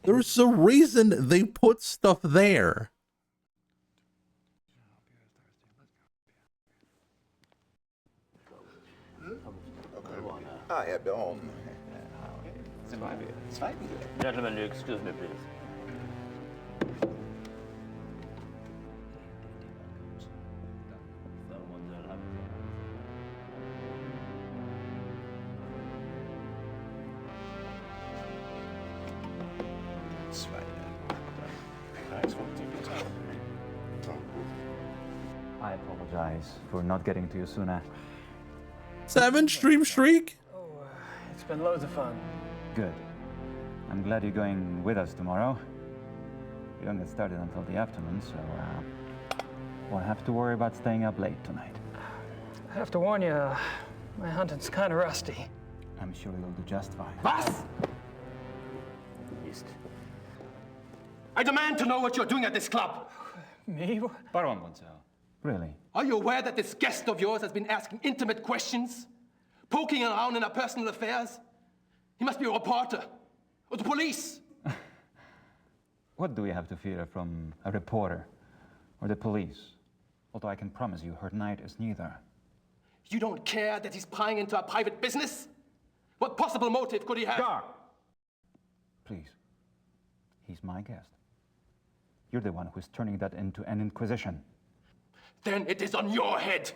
There's a reason they put stuff there. Ah, Herr Baron. Gentlemen, excuse me, please. I apologize for not getting to you sooner. 7 stream streak? It's been loads of fun. Good. I'm glad you're going with us tomorrow. We don't get started until the afternoon, so won't have to worry about staying up late tonight. I have to warn you, my hunting's kind of rusty. I'm sure you'll do just fine. Was? I demand to know what you're doing at this club. Me? Baron Gonzalo. Really? Are you aware that this guest of yours has been asking intimate questions? Poking around in our personal affairs? He must be a reporter. Or the police. What do we have to fear from a reporter or the police? Although I can promise you, her Knight is neither. You don't care that he's prying into our private business? What possible motive could he have? Gar! Please. He's my guest. You're the one who's turning that into an inquisition. Then it is on your head.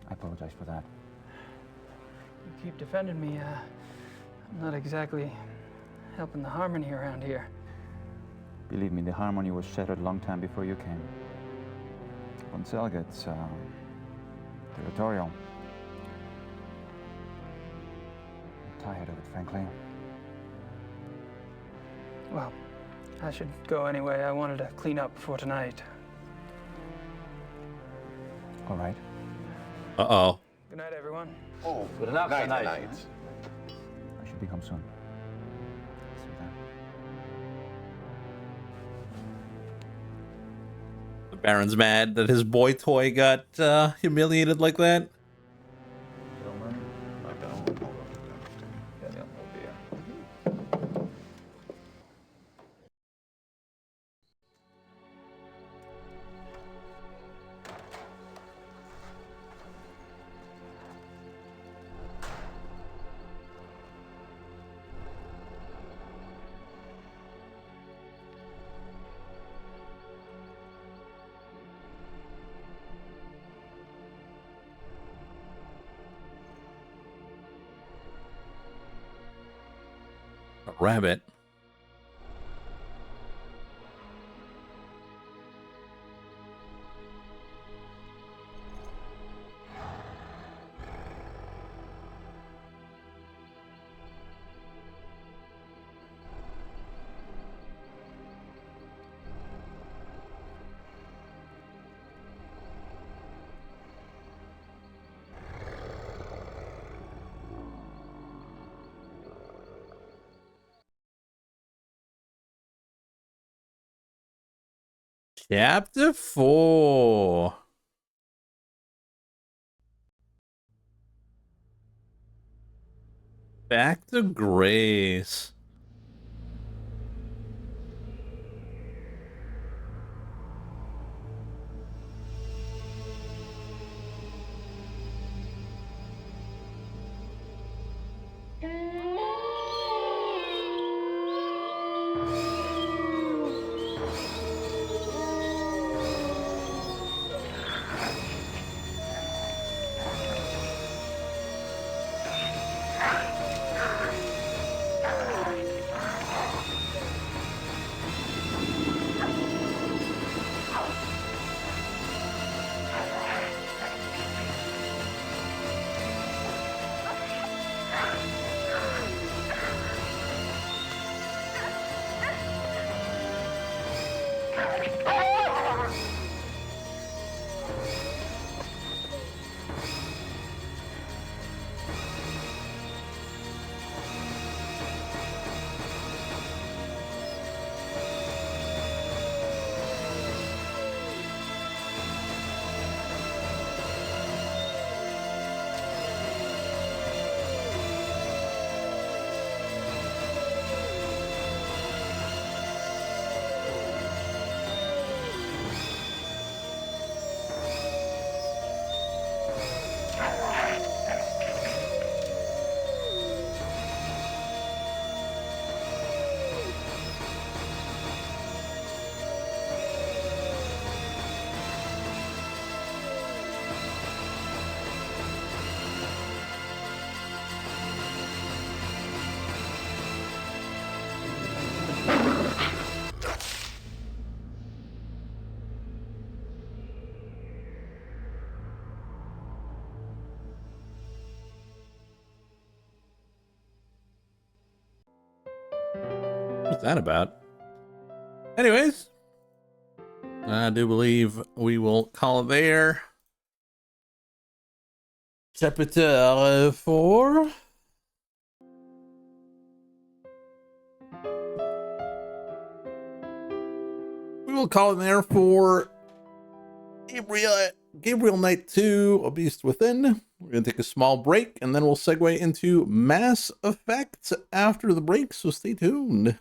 I apologize for that. You keep defending me. I'm not exactly helping the harmony around here. Believe me, the harmony was shattered a long time before you came. Gonzalo gets territorial. I'm tired of it, frankly. Well, I should go anyway. I wanted to clean up before tonight. All right. Uh-oh. Good night, everyone. Oh, Good night, night, night. night. I should be home soon. See you then. The Baron's mad that his boy toy got humiliated like that. Rabbit. Chapter 4. Back to Grace. What's that about? Anyways, I do believe we will call it there. Chapter 4. We will call it there for Gabriel Knight 2, A Beast Within. We're going to take a small break, and then we'll segue into Mass Effect after the break, so stay tuned.